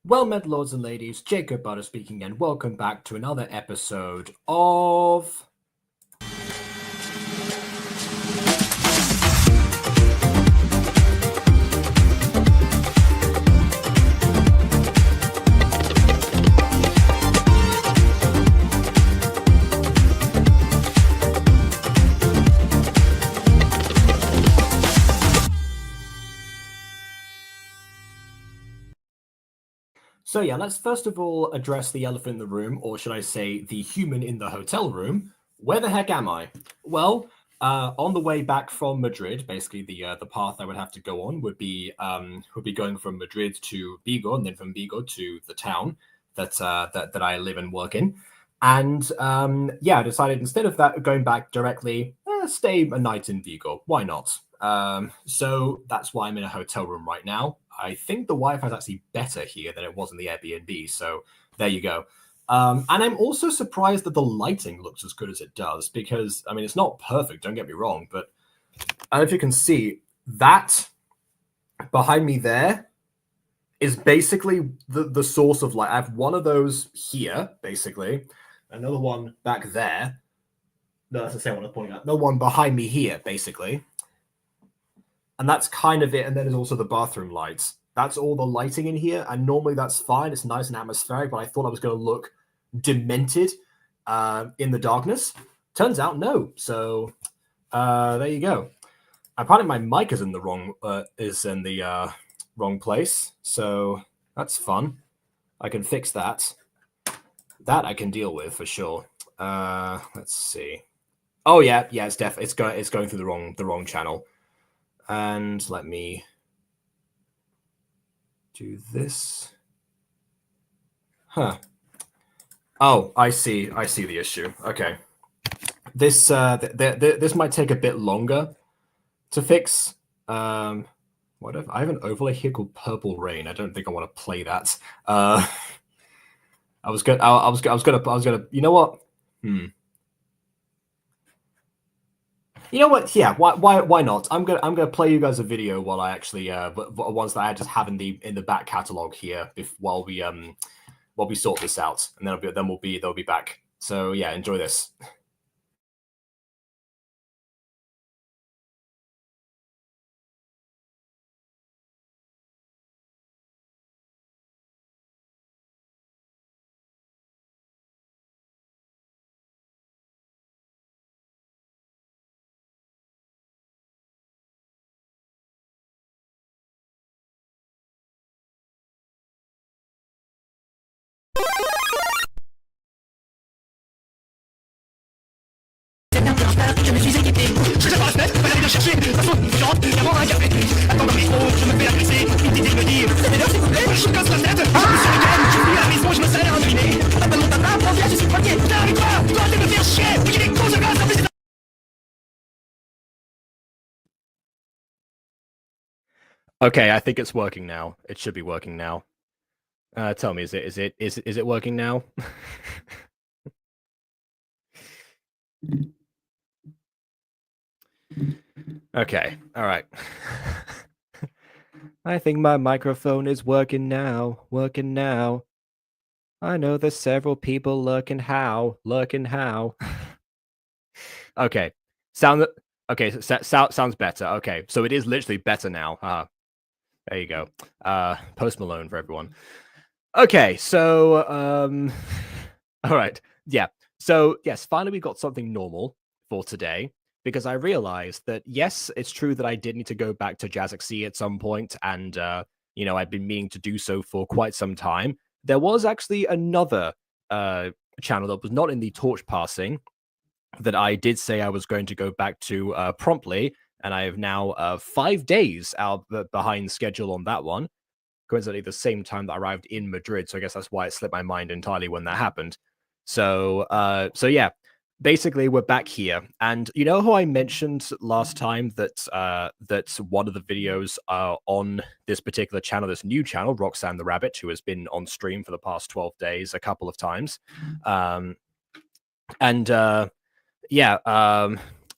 Well met, lords and ladies, Jacob Butter speaking, and welcome back to another episode of... So yeah, let's first of all address the elephant in the room, or should I say the human in the hotel room. Where the heck am I? Well, on the way back from Madrid, basically the path I would have to go on would be going from Madrid to Vigo, and then from Vigo to the town that I live and work in. And yeah, I decided instead of that going back directly, stay a night in Vigo. Why not? So that's why I'm in a hotel room right now. I think the Wi-Fi is actually better here than it was in the Airbnb. So there you go. And I'm also surprised that the lighting looks as good as it does because, I mean, it's not perfect, don't get me wrong, but I don't know if you can see that behind me there is basically the source of light. I have one of those here, basically, another one back there. No, that's the same one I'm pointing at. No one behind me here, basically. And that's kind of it. And then there's also the bathroom lights. That's all the lighting in here. And normally that's fine. It's nice and atmospheric, but I thought I was going to look demented in the darkness. Turns out no. So there you go. Apparently my mic is in the wrong place. So that's fun. I can fix that. That I can deal with for sure. Let's see. Oh yeah, it's going through the wrong channel. And let me do this. Huh. Oh, I see the issue. Okay. This this might take a bit longer to fix. Whatever. I have an overlay here called Purple Rain. I don't think I want to play that. I was gonna. You know what? You know what? Yeah, why not? I'm gonna play you guys a video while I actually ones that I just have in the back catalog here while we sort this out, and then they'll be back. So yeah, enjoy this. Je me suis inquiété. Je jette par la fenêtre, fallait aller la chercher. De toute façon, il faut que je rentre, il y a un café. Attends dans le métro, je me fais agresser. Une idée me dit, c'est l'heure s'il vous plaît. Je casse la tête, je me suis week-end, je suis à la maison, je me sers un dîner. Appelle mon papa, prends viens, je suis poigné. Putain, arrête-toi, tu dois arrêter de me faire chier. Il est con ce gars, ça fait. Okay, I think it's working now. It should be working now. Tell me, is it working now? Okay, all right. I think my microphone is working now. I know there's several people lurking how. Okay, sounds better. Okay, so it is literally better now. There you go. Post Malone for everyone. Okay, so all right, yeah. So yes, finally we got something normal for today because I realized that yes, it's true that I did need to go back to JazzXC at some point, and you know, I've been meaning to do so for quite some time. There was actually another channel that was not in the torch passing that I did say I was going to go back to promptly, and I have now 5 days out behind schedule on that one. Coincidentally, the same time that I arrived in Madrid, so I guess that's why it slipped my mind entirely when that happened. So yeah, basically we're back here, and you know how I mentioned last time that that one of the videos on this particular channel, this new channel, Roxanne the Rabbit, who has been on stream for the past 12 days a couple of times, yeah,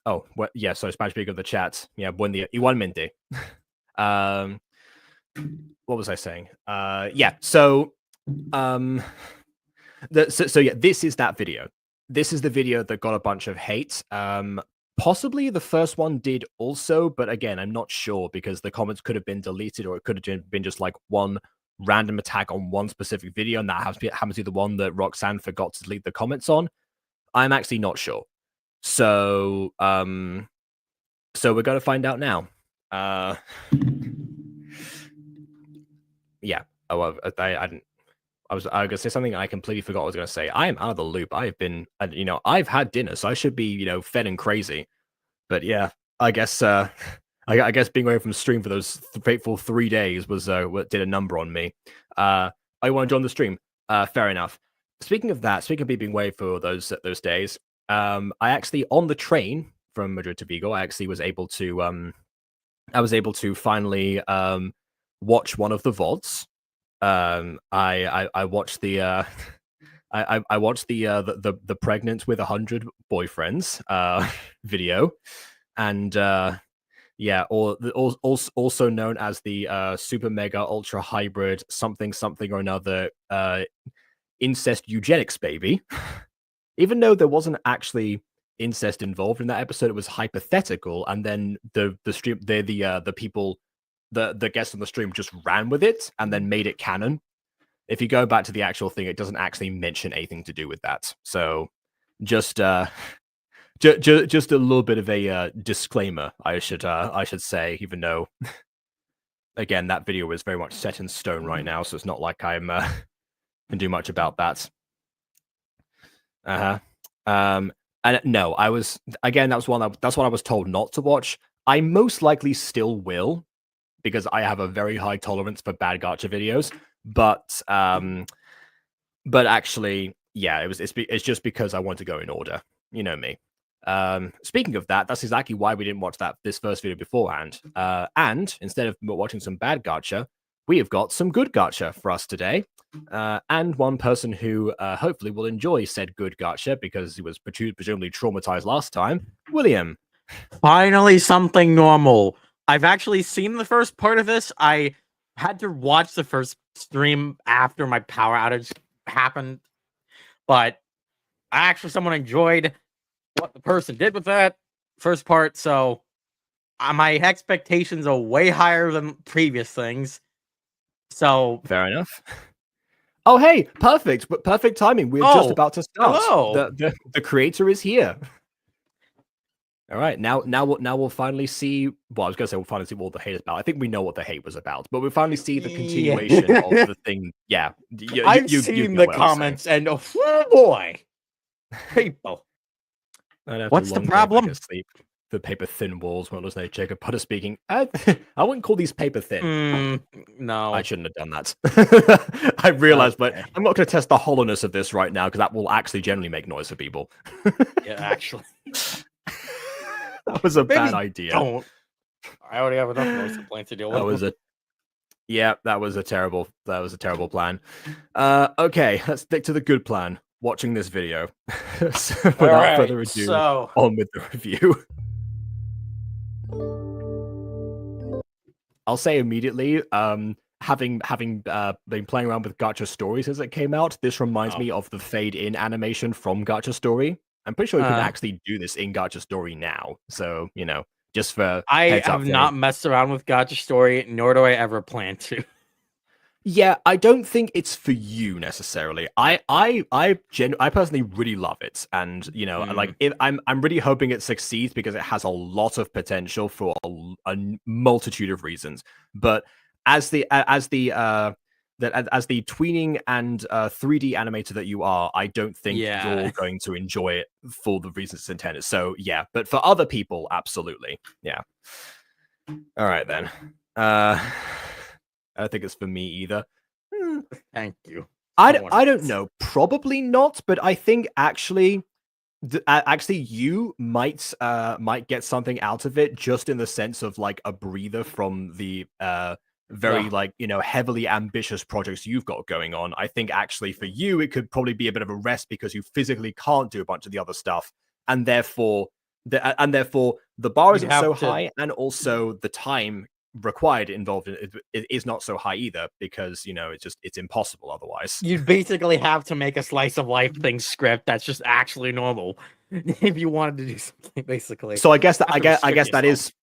oh, well, yeah, so Spanish speaker of the chat, yeah, buen día, igualmente. What was I saying? Yeah, so So yeah, this is that video. This is the video that got a bunch of hate. Possibly the first one did also, but again, I'm not sure because the comments could have been deleted or it could have been just like one random attack on one specific video, and that happens to be the one that Roxanne forgot to delete the comments on. I'm actually not sure. So we're gonna find out now. Yeah. Oh, I didn't. I was gonna say something and I completely forgot what I was gonna say. I am out of the loop. I've been, I've had dinner, so I should be, fed and crazy. But yeah, I guess, I guess being away from stream for those fateful 3 days was what did a number on me. I want to join the stream. Fair enough. Speaking of being away for those days, I actually on the train from Madrid to Vigo, I actually was able to finally watch one of the VODs. I watched the I watched the pregnant with 100 boyfriends video, and yeah, or also known as the super mega ultra hybrid something or another incest eugenics baby. Even though there wasn't actually incest involved in that episode, it was hypothetical, and then the stream the people the guests on the stream just ran with it and then made it canon. If you go back to the actual thing, it doesn't actually mention anything to do with that. So just just a little bit of a disclaimer, I should say, even though again that video is very much set in stone right now, so it's not like I'm can do much about that. And no, I was again that's one I was told not to watch. I most likely still will, because I have a very high tolerance for bad gacha videos, but actually, yeah, it's just because I want to go in order. You know me. Speaking of that, that's exactly why we didn't watch this first video beforehand. And instead of watching some bad gacha, we have got some good gacha for us today. And one person who hopefully will enjoy said good gacha because he was presumably traumatized last time, William. Finally, something normal. I've actually seen the first part of this. I had to watch the first stream after my power outage happened, but someone enjoyed what the person did with that first part, so my expectations are way higher than previous things. So fair enough. Oh, hey, perfect! But perfect timing. We're just about to start. Hello. The creator is here. All right, now we'll finally see. Well, I was gonna say we'll finally see what the hate is about. I think we know what the hate was about, but we'll finally see the continuation of the thing. Yeah, I've seen the comments, and oh boy, people. What's the problem? The paper thin walls. What was Jacob Potter speaking? I wouldn't call these paper thin. No, I shouldn't have done that. I realized, but I'm not going to test the hollowness of this right now because that will actually generally make noise for people. Yeah, actually. That was a bad idea. Don't. I already have enough noise complaints to deal with. That was a terrible plan. Okay, let's stick to the good plan. Watching this video. So without further ado, on with the review. I'll say immediately, having been playing around with Gacha Stories as it came out, this reminds me of the fade-in animation from Gacha Story. I'm pretty sure you can actually do this in Gacha Story now. So, just for I have not messed around with Gacha Story, nor do I ever plan to. Yeah, I don't think it's for you necessarily. I personally really love it, and I'm really hoping it succeeds because it has a lot of potential for a multitude of reasons. But as the tweening and 3D animator that you are, I don't think you're going to enjoy it for the reasons it's intended. So yeah, but for other people, absolutely, yeah. All right then. I don't think it's for me either. Thank you. I don't know. Probably not, but I think actually you might get something out of it, just in the sense of like a breather from the very heavily ambitious projects you've got going on. I think actually for you it could probably be a bit of a rest because you physically can't do a bunch of the other stuff, and therefore the bar isn't so high, and also the time required involved in it is not so high either, because it's impossible otherwise. You'd basically have to make a slice of life thing script that's just actually normal if you wanted to do something, basically. So I guess that Have to I guess that restrict is.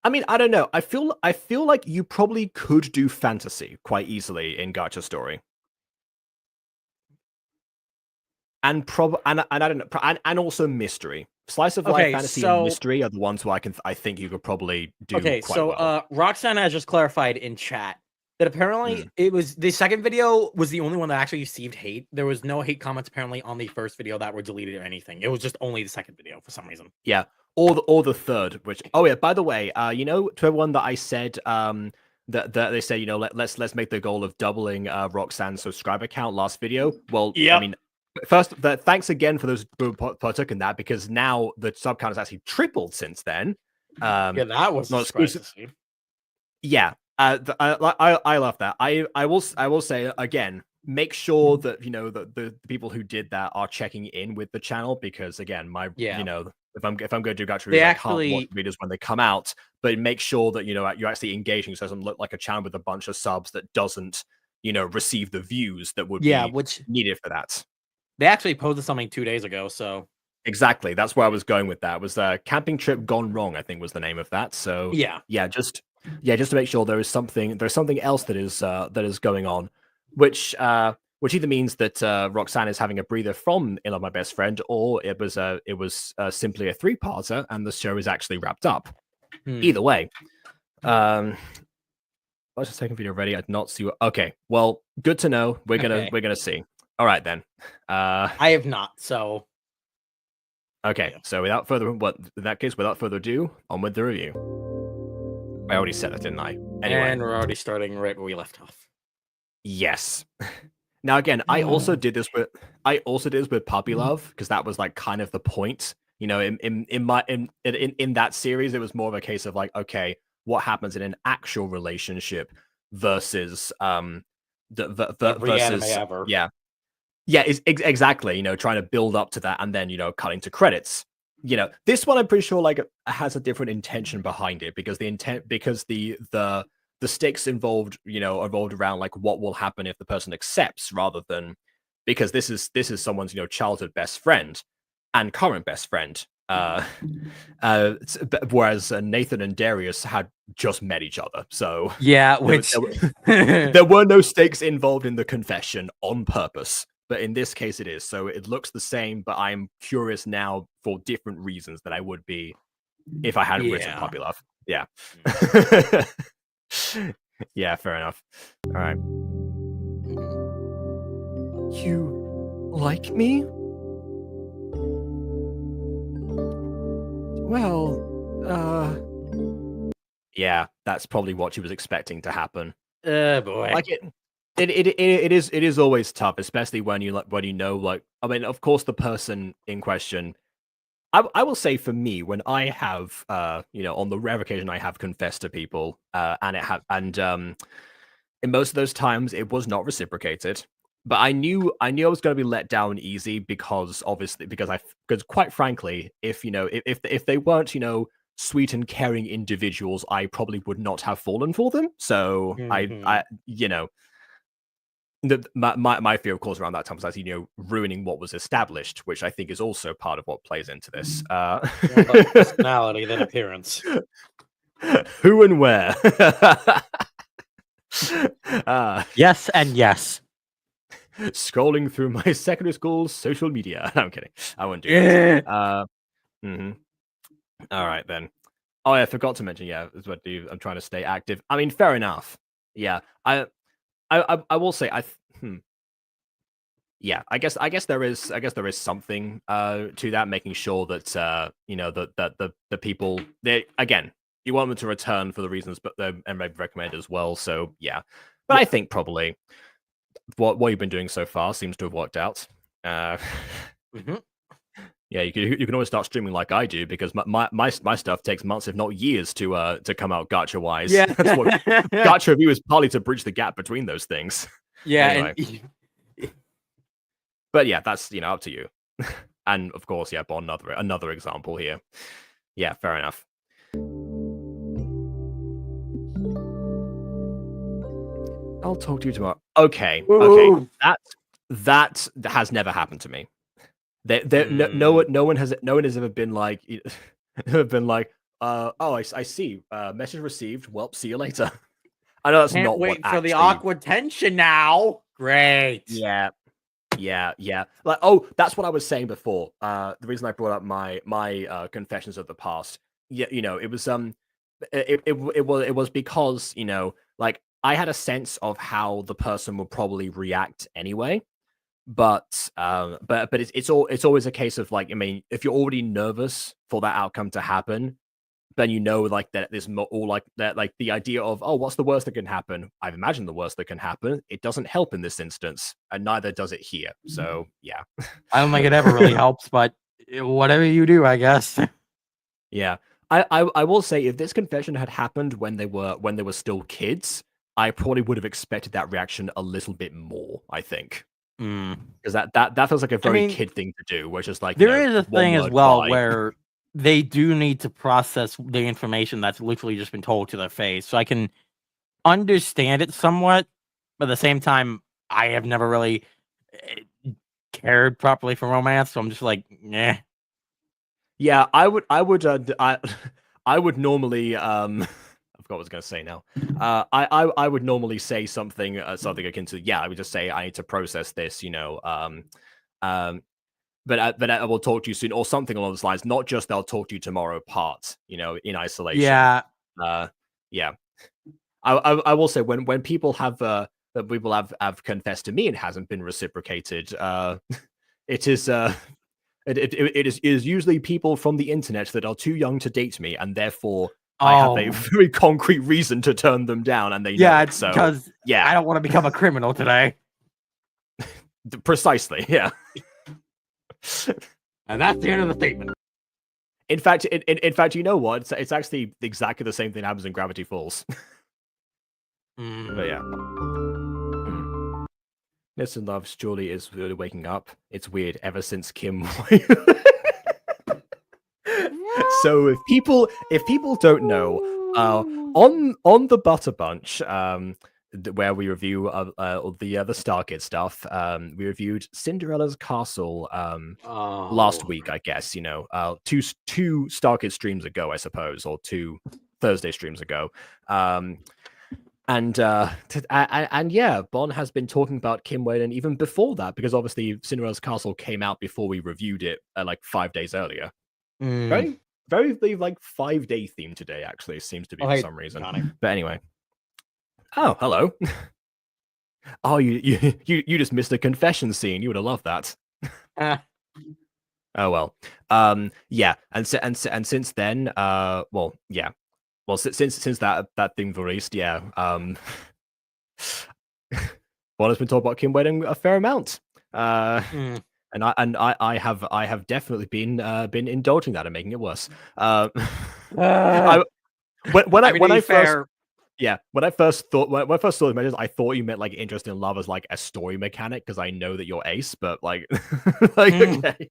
I mean, I don't know. I feel like you probably could do fantasy quite easily in Gacha Story. And I don't know, and also mystery. Slice of life, Okay, fantasy, and so- mystery are the ones who I think you could probably do Okay, quite so well. Roxanne has just clarified in chat that apparently it was the second video was the only one that actually received hate. There was no hate comments apparently on the first video that were deleted or anything. It was just only the second video for some reason. Yeah, or the third. Which by the way, to everyone that I said that they said let's make the goal of doubling Roxanne's subscriber count last video. Well, Yep. I mean, first, thanks again for those who partook in that, because now the sub count has actually tripled since then. Yeah, that was not a surprise exclusive. to see. Yeah, I love that. I will say again, make sure that the people who did that are checking in with the channel, because again, if I'm going to do Gacha reviews, I can't watch videos when they come out, but make sure that you're actually engaging, so it doesn't look like a channel with a bunch of subs that doesn't receive the views that would be needed for that. They actually posted something 2 days ago, so exactly, that's where I was going with that. It was Camping Trip Gone Wrong, I think was the name of that. So just to make sure there's something else that is going on, which either means that Roxanne is having a breather from In Love My Best Friend, or it was simply a 3-parter and the show is actually wrapped up. Either way, let's just take a video ready. I did not see what. Okay, well, good to know. We're gonna see. All right then. I have not. So okay. So without further ado, on with the review. I already said that, didn't I? Anyway, and we're already starting right where we left off. Yes. Now again, I also did this with Puppy Love, because that was like kind of the point. In that series, it was more of a case of like, okay, what happens in an actual relationship versus Every anime ever. Exactly. Trying to build up to that and then cutting to credits. This one I'm pretty sure like has a different intention behind it, because the stakes involved around like what will happen if the person accepts, rather than because this is someone's childhood best friend and current best friend. Whereas Nathan and Darius had just met each other, so yeah, which there were no stakes involved in the confession on purpose. But in this case, it is. So it looks the same, but I'm curious now for different reasons than I would be if I hadn't written Puppy Love. Yeah. Yeah, fair enough. All right. You like me? Well, yeah, that's probably what she was expecting to happen. Boy. Like it is always tough, especially when I mean, of course, the person in question. I will say for me, when I have on the rare occasion I have confessed to people, in most of those times it was not reciprocated. But I knew I was going to be let down easy, because quite frankly, if they weren't sweet and caring individuals, I probably would not have fallen for them. So my fear, of course, around that time was actually ruining what was established, which I think is also part of what plays into this. Personality than appearance. Who and where? Yes and yes. Scrolling through my secondary school social media. No, I'm kidding. I won't do that. All right then. Oh, yeah, I forgot to mention. Yeah, is what I'm trying to stay active. I mean, fair enough. Yeah, I will say yeah, I guess there is something to that, making sure that that the people, they, again, you want them to return for the reasons, but and maybe recommend as well. So yeah, but I think probably what you've been doing so far seems to have worked out. Yeah, you can always start streaming like I do, because my stuff takes months, if not years, to come out gacha wise. Yeah, that's what gacha review is, partly to bridge the gap between those things. Yeah, anyway. But yeah, that's up to you. And of course, yeah, but another example here. Yeah, fair enough. I'll talk to you tomorrow. Okay. Ooh. That has never happened to me. No one has ever been like, oh, I see. Message received. Well, see you later. I know that's Can't not what wait for actually. the awkward tension now. Great. Yeah. Like, oh, that's what I was saying before. The reason I brought up my confessions of the past. Yeah, it was it was because like I had a sense of how the person would probably react anyway. But it's always a case of like, I mean, if you're already nervous for that outcome to happen, then like that there's all like that, like the idea of, oh, what's the worst that can happen? I've imagined the worst that can happen. It doesn't help in this instance, and neither does it here. So yeah. I don't think it ever really helps, but whatever you do, I guess. Yeah. I will say, if this confession had happened when they were still kids, I probably would have expected that reaction a little bit more, I think. Because that feels like a very kid thing to do, which is like, there is a thing as well cry. where they do need to process the information that's literally just been told to their face. So I can understand it somewhat, but at the same time, I have never really cared properly for romance, so I'm just like, eh. Yeah, I would normally I forgot what I was gonna say now. I would normally say something akin to, I would just say I need to process this, but I will talk to you soon, or something along those lines. Not just I'll talk to you tomorrow part, in isolation. Yeah. Yeah. I will say, when people have confessed to me and hasn't been reciprocated, it is it is usually people from the internet that are too young to date me, and therefore I have a very concrete reason to turn them down, and they know it. So because I don't want to become a criminal today. Precisely, yeah. And that's the end of the statement. In fact, you know what? It's actually exactly the same thing that happens in Gravity Falls. But yeah. Listen, loves, Julie is really waking up. It's weird ever since Kim. So if people don't know, on the Butter Bunch, where we review the Star Kid stuff, we reviewed Cinderella's Castle last week, I guess. Two Star Kid streams ago, I suppose, or 2 Thursday streams ago. And yeah, Bon has been talking about Kim Whalen even before that, because obviously Cinderella's Castle came out before we reviewed it, like 5 days earlier. Very, very like 5-day theme today, actually, seems to be for some reason. But anyway. Oh, hello. Oh, you just missed a confession scene. You would have loved that. Oh well. Yeah, and since then, well, yeah. Well, since that thing released, yeah. Bon has been talking about Kim Whalen a fair amount. And I have definitely been indulging that and making it worse. When I first saw the messages, I thought you meant like interest in love as like a story mechanic, because I know that you're ace, but like, okay.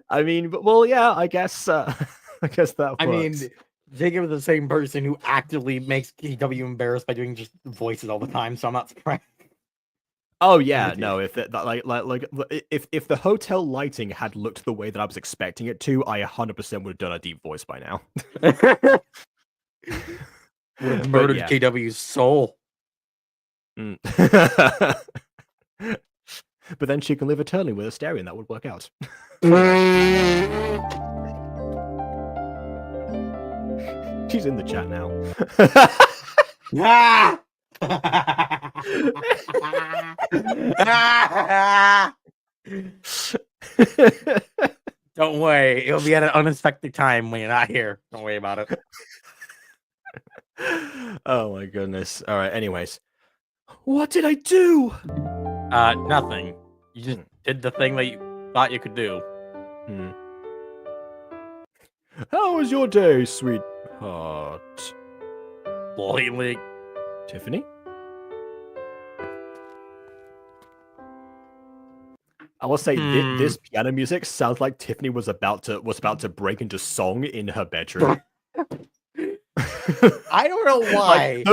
I mean, well, yeah, I guess that works. I mean, Jacob is the same person who actively makes KW embarrassed by doing just voices all the time, so I'm not surprised. Oh yeah, no. If if the hotel lighting had looked the way that I was expecting it to, I 100% would have done a deep voice by now. Would have murdered KW's soul. But then she can live eternally with Asterion. That would work out. She's in the chat now. Don't worry, it'll be at an unexpected time when you're not here. Don't worry about it. Oh my goodness. All right, anyways. What did I do? Nothing. You just did the thing that you thought you could do. How was your day, sweetheart? Blatantly. Tiffany? I will say this piano music sounds like Tiffany was about to break into song in her bedroom. I don't know why.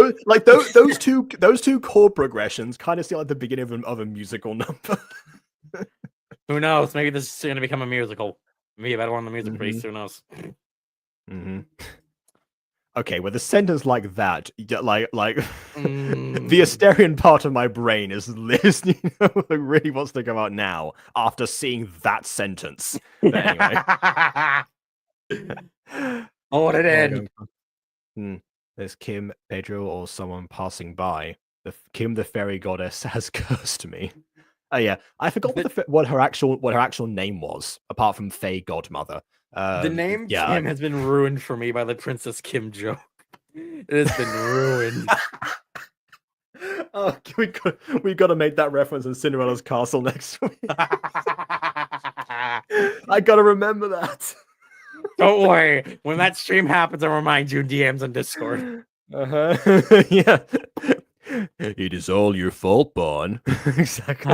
Those two chord progressions kind of seem like the beginning of a musical number. Who knows? Maybe this is going to become a musical. Maybe a better one on the music priest. Who knows? Okay, with a sentence like that, like Mm. the Asterian part of my brain is listening, really wants to come out now after seeing that sentence. But anyway. Oh, what it is. There's Kim, Pedro, or someone passing by. Kim, the fairy goddess, has cursed me. Oh yeah, I forgot what her actual name was, apart from Fey Godmother. The name Kim has been ruined for me by the Princess Kim joke. It has been ruined. Oh, we got to make that reference in Cinderella's Castle next week. I got to remember that. Don't worry. When that stream happens, I'll remind you in DMs on Discord. Yeah. It is all your fault, Bon. Exactly.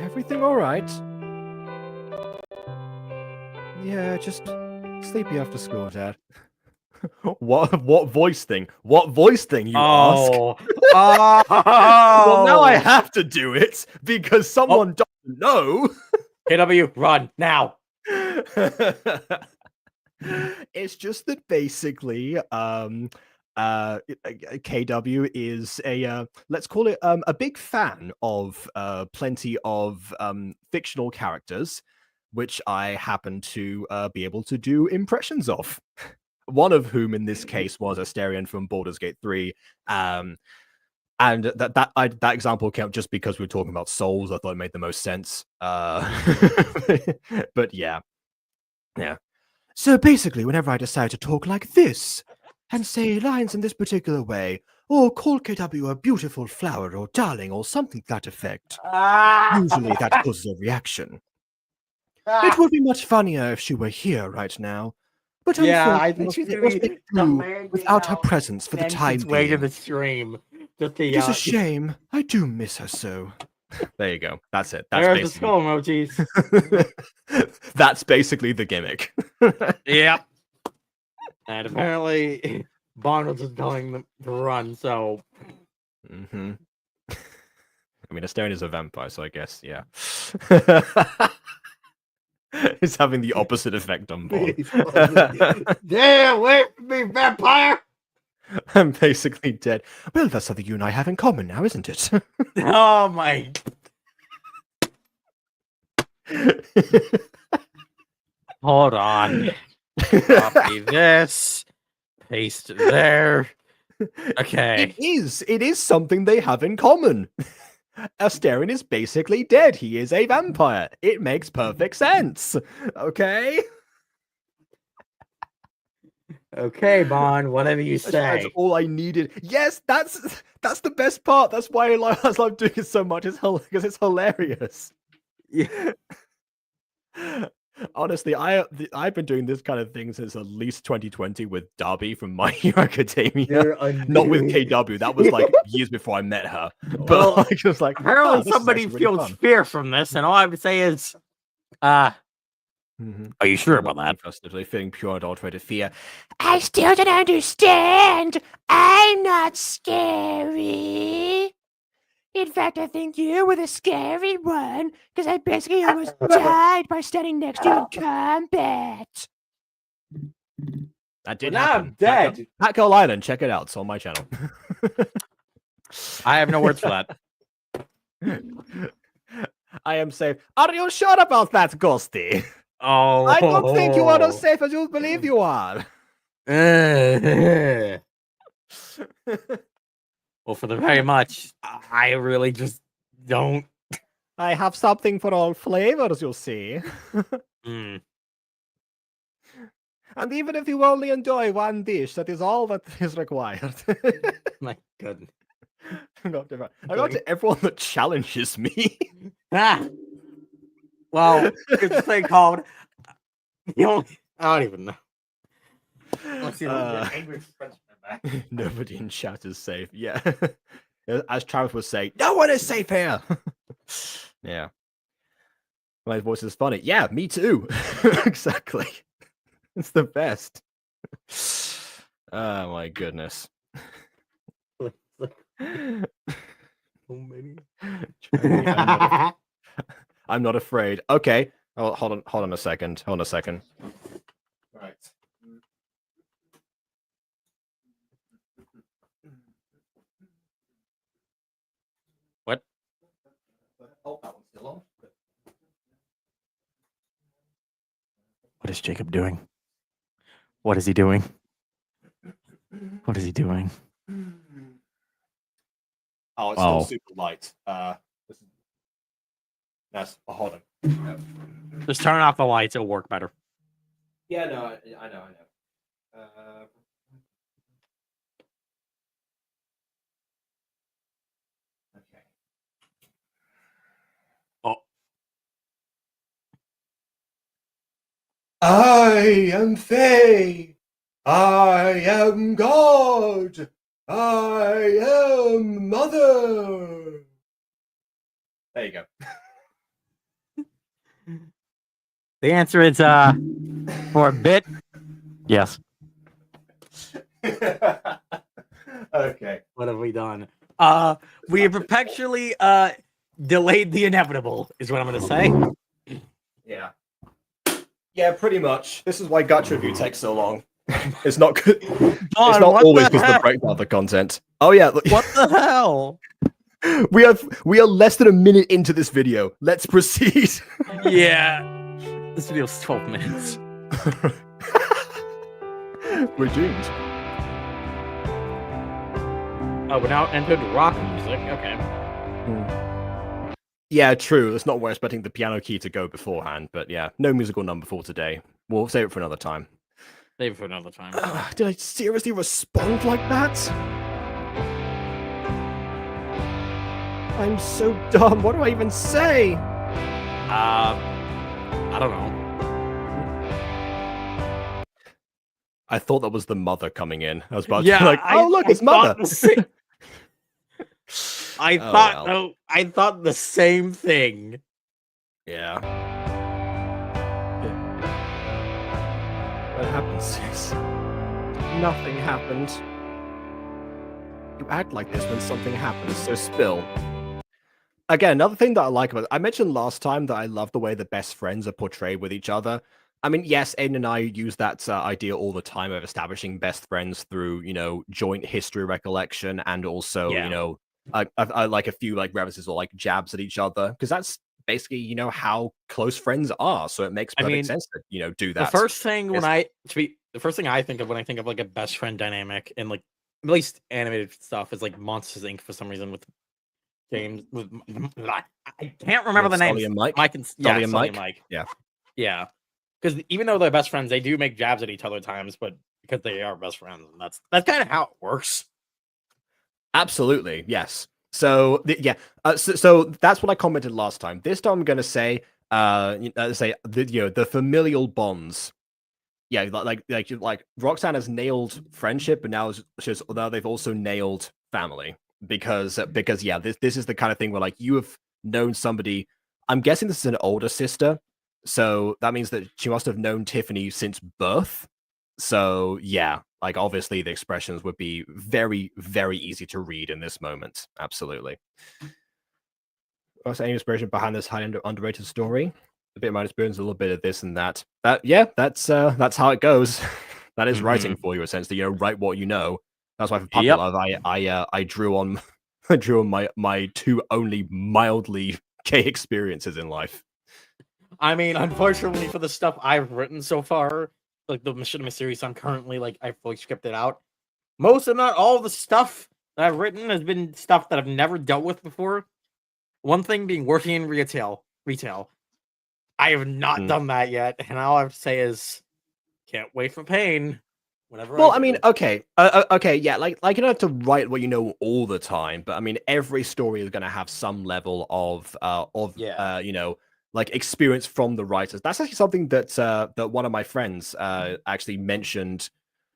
Everything all right? Yeah, just sleepy after school, Dad. What voice thing? What voice thing, you ask? Well, now I have to do it because someone doesn't know. KW, run now. It's just that basically, KW is a let's call it a big fan of plenty of fictional characters, which I happen to be able to do impressions of. One of whom, in this case, was Asterion from Baldur's Gate 3. And that example came just because we were talking about souls. I thought it made the most sense. But yeah. So basically, whenever I decide to talk like this, and say lines in this particular way, or call KW a beautiful flower, or darling, or something to that effect, usually that causes a reaction. It would be much funnier if she were here right now. But yeah, I think she's gonna be without her presence for the time being. To the stream. It's a shame. I do miss her so. There you go. That's it. That's There's the skull emojis. That's basically the gimmick. Yep. And apparently, Bond was just telling them to run. So. I mean, Asterion is a vampire, so I guess yeah. It's having the opposite effect on Bond. Damn, wait for me, vampire! I'm basically dead. Well, that's something you and I have in common now, isn't it? Oh my. Hold on. Copy this. Paste there. Okay. It is something they have in common. Asterion is basically dead. He is a vampire. It makes perfect sense. Okay? Okay, Bond, whatever you say. That's all I needed. Yes, that's the best part. That's why I love doing it so much. Because it's hilarious. Yeah. Honestly, I've been doing this kind of thing since at least 2020 with Darby from My Hero Academia. Not with KW. That was like years before I met her. But I was like, apparently somebody feels fear from this, and all I would say is, are you sure about that? Constantly feeling pure adulterated fear. I still don't understand. I'm not scary. In fact, I think you were the scary one, because I basically almost died by standing next to you in combat. That did Now happen. I'm dead. Pat Girl Island, check it out. It's on my channel. I have no words for that. I am safe. Are you sure about that, Ghosty? Oh, I don't think you are as safe as you believe you are. Well, for the very much, I really just don't. I have something for all flavors, you see. Mm. And even if you only enjoy one dish, that is all that is required. My goodness. I got to everyone that challenges me. Well, it's a thing called. I don't even know. Let's see. Angry Frenchman back. Nobody in chat is safe. Yeah. As Travis was saying, no one is safe here. Yeah. My voice is funny. Yeah, me too. Exactly. It's the best. Oh my goodness. I'm not afraid. Okay. Oh, hold on a second. Hold on a second. Right. What? Oh, that one's still on. What is Jacob doing? What is he doing? What is he doing? Oh, it's still super light. That's hold on. Just turn off the lights, it'll work better. Yeah, no, I know. Okay. Oh. I am Faye. I am God. I am Mother. There you go. The answer is for a bit. Yes. Okay. What have we done? We have perpetually delayed the inevitable, is what I'm gonna say. Yeah. Yeah, pretty much. This is why Gacha review takes so long. It's not good. It's not always because of the breakdown of the content. Oh yeah. Look. What the hell? We are less than a minute into this video. Let's proceed. Yeah. This video's 12 minutes. We're doomed. Oh, we're now entered rock music. Okay. Yeah, true. That's not where I was expecting the piano key to go beforehand, but yeah, no musical number for today. We'll save it for another time. Save it for another time. Did I seriously respond like that? I'm so dumb. What do I even say? I don't know. I thought that was the mother coming in. I was about to Yeah, be like, oh look, it's mother. I Oh, thought well. I thought the same thing. Yeah. What happened, sis? Nothing happened. You act like this when something happens, so spill. Again, another thing that I like about it, I mentioned last time that I love the way the best friends are portrayed with each other. I mean, yes, Aiden and I use that idea all the time of establishing best friends through, joint history recollection and also, Yeah. I like a few like references or like jabs at each other because that's basically, how close friends are. So it makes perfect sense to, do that. The first thing I think of when I think of like a best friend dynamic and like at least animated stuff is like Monsters Inc. for some reason with James with I can't remember the names. Sully and Mike. Mike and Sully and Sully Mike. Yeah. Because even though they're best friends, they do make jabs at each other at times, but because they are best friends, and that's kind of how it works. Absolutely, yes. So so that's what I commented last time. This time I'm going to say, the familial bonds. Yeah, like Roxanne has nailed friendship, but now they've also nailed family because yeah, this is the kind of thing where like you have known somebody. I'm guessing this is an older sister, so that means that she must have known Tiffany since birth. So yeah, like obviously the expressions would be very, very easy to read in this moment. Absolutely. What's any inspiration behind this highly underrated story? A bit of my experience, a little bit of this and that. That's how it goes. That is writing for you, essentially. Write what you know. That's why for popular, I drew on my two only mildly gay experiences in life. I mean, unfortunately for the stuff I've written so far, like the Machinima series, I'm currently like I've fully scripted out. Most, if not all, of the stuff that I've written has been stuff that I've never dealt with before. One thing being working in retail. I have not done that yet, and all I have to say is, can't wait for pain. Whenever. Well, I mean, okay, yeah, like you don't have to write what you know all the time, but I mean, every story is going to have some level of like experience from the writers. That's actually something that that one of my friends actually mentioned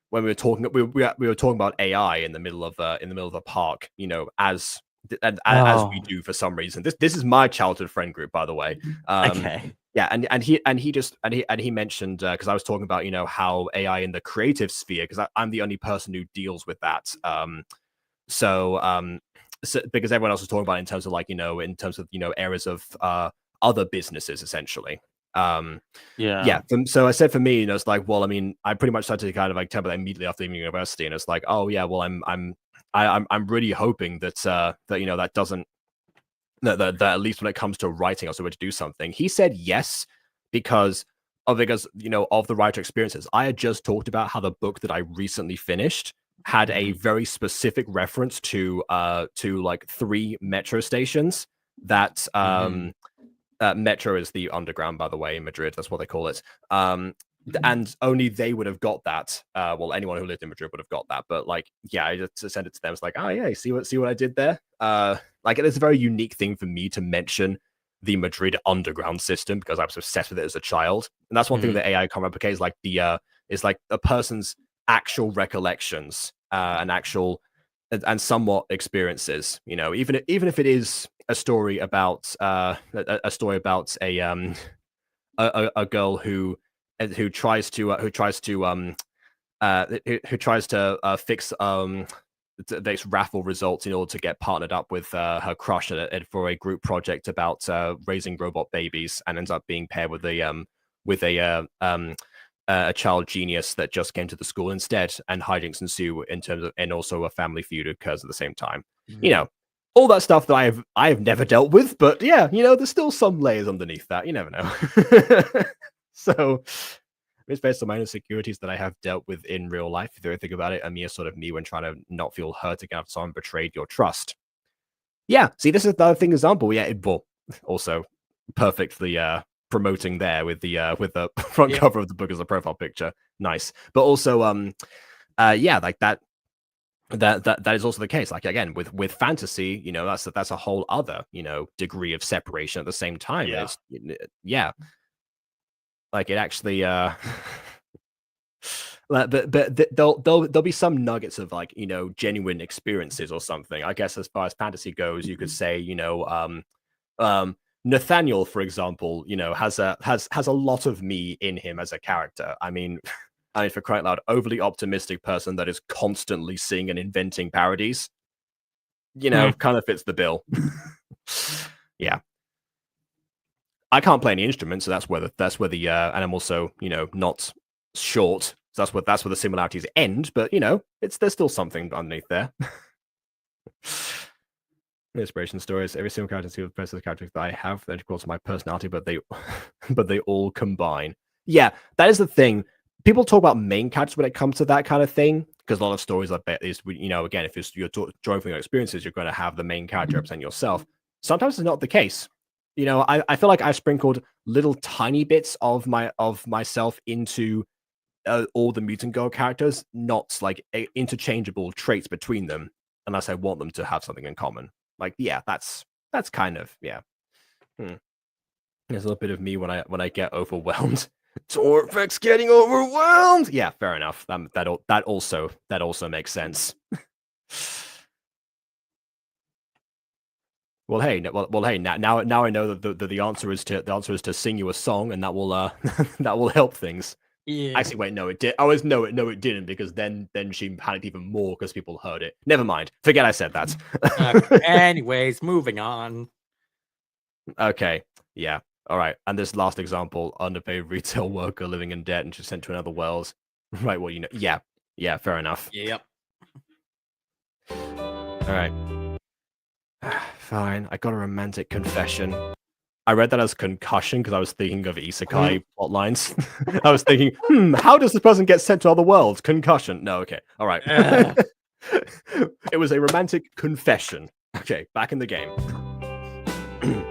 when we were talking. We were talking about AI in the middle of a park, as we do for some reason. This is my childhood friend group, by the way. Okay. Yeah, and he mentioned because I was talking about how AI in the creative sphere, because I'm the only person who deals with that. So because everyone else was talking about it in terms of in terms of areas of other businesses essentially. Yeah. So I said for me, it's like, well, I mean, I pretty much started to kind of like tell that immediately after leaving university, and it's like, oh yeah, well, I'm really hoping that that doesn't that at least when it comes to writing, also to do something. He said yes because of the writer experiences. I had just talked about how the book that I recently finished had a very specific reference to like 3 metro stations that metro is the underground, by the way, in Madrid. That's what they call it. And only they would have got that. Well, anyone who lived in Madrid would have got that. But like, yeah, I just sent it to them. It's like, oh yeah, see what I did there. Like, it is a very unique thing for me to mention the Madrid underground system because I was obsessed with it as a child. And that's one thing that AI can't replicate is like is like a person's actual recollections and actual and somewhat experiences. Even if it is a story about a girl who tries to fix these raffle results in order to get partnered up with her crush for a group project about raising robot babies, and ends up being paired with a child genius that just came to the school instead, and hijinks ensue and also a family feud occurs at the same time. All that stuff that I have never dealt with, but yeah, there's still some layers underneath that. You never know. So it's based on my insecurities that I have dealt with in real life. If you think about it, sort of me when trying to not feel hurt again if someone betrayed your trust. Yeah, see, this is the thing example. Yeah, also perfectly promoting there with the front cover of the book as a profile picture. Nice. But also yeah, like that is also the case. Like, again, with fantasy, that's a whole other degree of separation at the same time. Yeah. Like, it actually but there'll be some nuggets of like genuine experiences or something. I guess as far as fantasy goes, you could say Nathaniel, for example, has a lot of me in him as a character. I mean, for crying out loud, overly optimistic person that is constantly seeing and inventing parodies. Kind of fits the bill. Yeah. I can't play any instruments, so that's where the and I'm also not short, so that's where the similarities end. But there's still something underneath there. Inspiration stories. Every single character see the best of the characters that I have. That equals my personality, but they all combine. Yeah, that is the thing. People talk about main characters when it comes to that kind of thing, because a lot of stories, I bet, is again, if you're drawing from your experiences, you're going to have the main character represent yourself. Sometimes it's not the case. I feel like I've sprinkled little tiny bits of myself into all the Mutant Girl characters, not like interchangeable traits between them, unless I want them to have something in common. Like, yeah, that's kind of, yeah. There's a little bit of me when I get overwhelmed. Torfex getting overwhelmed. Yeah, fair enough. That also makes sense. Well, hey, now I know that the answer is to sing you a song, and that will that will help things. Yeah. Actually, wait, no, it did. No, it didn't, because then she panicked even more because people heard it. Never mind. Forget I said that. Anyways, moving on. Okay. Yeah. All right. And this last example: underpaid retail worker living in debt and just sent to another world. Right. Well, yeah. Yeah. Fair enough. Yep. All right. Fine. I got a romantic confession. I read that as concussion because I was thinking of isekai plot lines. I was thinking, how does this person get sent to other worlds? Concussion. No, okay. All right. It was a romantic confession. Okay, back in the game. Ooh.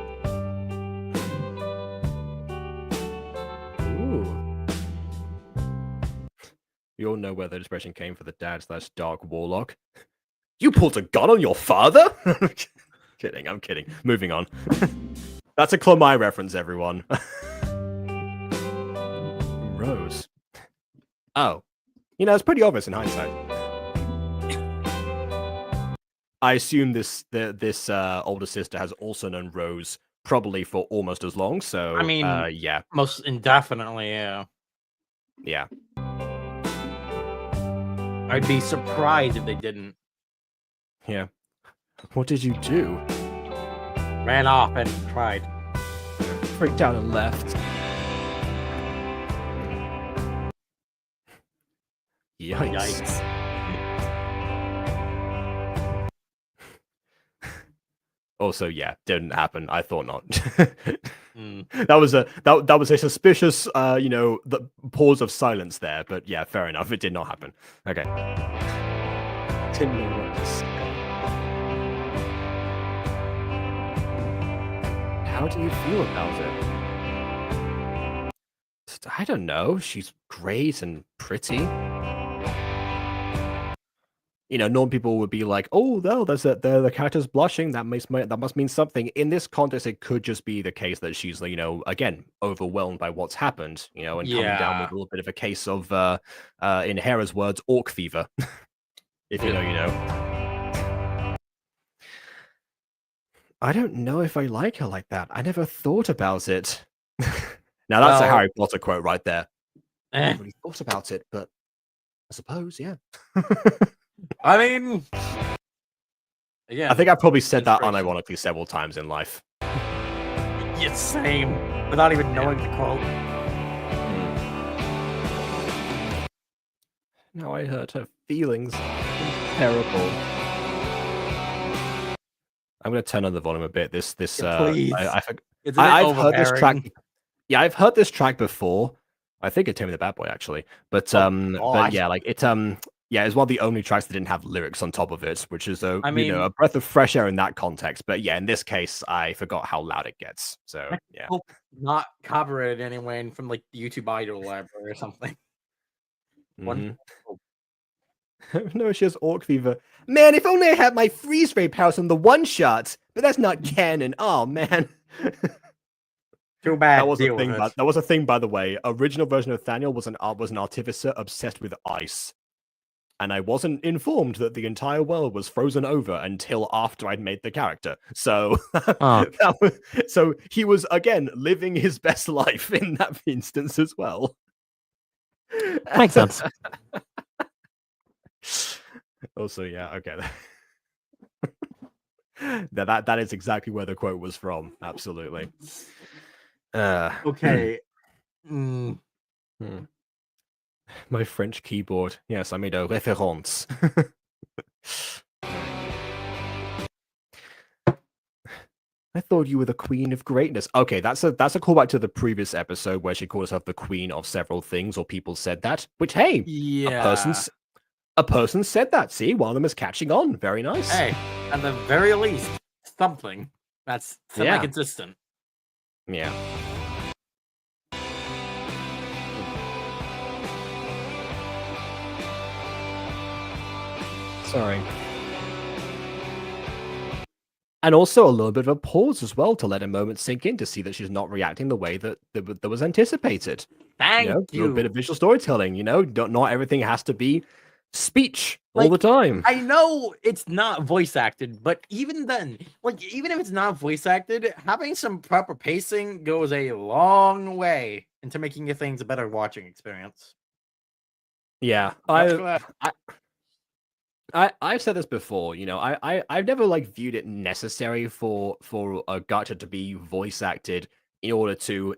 We all know where the expression came for the dad/dark warlock. You pulled a gun on your father? I'm kidding. Moving on. That's a Clamai reference, everyone. Rose. Oh. It's pretty obvious in hindsight. I assume this older sister has also known Rose probably for almost as long. So I mean, yeah, most indefinitely, yeah. yeah. I'd be surprised if they didn't. Yeah. What did you do? Ran off and tried. Freaked out and left. Yikes. Also, yeah, didn't happen. I thought not. That was a suspicious, the pause of silence there. But yeah, fair enough. It did not happen. Okay. How do you feel about it? I don't know. She's great and pretty. Normal people would be like, "Oh, no, the character's blushing. That must mean something." In this context, it could just be the case that she's, again, overwhelmed by what's happened, and coming down with a little bit of a case of, in Hera's words, orc fever. If you know, you know. I don't know if I like her like that. I never thought about it. Now that's a Harry Potter quote right there. I never really thought about it, but I suppose, yeah. I mean, yeah. I think I've probably said that unironically several times in life. Yeah, same. Without even knowing the quote. Now I hurt her feelings. Terrible. I'm gonna turn on the volume a bit. Please. I've heard this track. Yeah, I've heard this track before. I think it's Taming the Bad Boy actually, but yeah, like it yeah, it's one of the only tracks that didn't have lyrics on top of it, which is a breath of fresh air in that context. But yeah, in this case, I forgot how loud it gets. So yeah, not copyrighted anyway, and from like the YouTube Idol library or something. No, she has orc fever. Man, if only I had my freeze ray powers from the one shot, but that's not canon. Oh man. Too bad. That was a thing, by the way. Original version of Thaniel was an artificer obsessed with ice. And I wasn't informed that the entire world was frozen over until after I'd made the character. So, so he was, again, living his best life in that instance as well. Makes sense. Also, yeah, okay. That is exactly where the quote was from. Absolutely. Okay. My French keyboard. Yes, I made a référence. I thought you were the queen of greatness. Okay, that's a callback to the previous episode where she called herself the queen of several things, or people said that. Which, hey, a person said that. See, one of them is catching on. Very nice. Hey, at the very least, something that's semi-consistent. Yeah. Sorry. And also a little bit of a pause as well to let a moment sink in to see that she's not reacting the way that was anticipated. Thank you. A little bit of visual storytelling, not everything has to be speech all the time. I know it's not voice acted, but even then, even if it's not voice acted, having some proper pacing goes a long way into making your things a better watching experience. Yeah, I've said this before, I've never viewed it necessary for a gacha to be voice acted in order to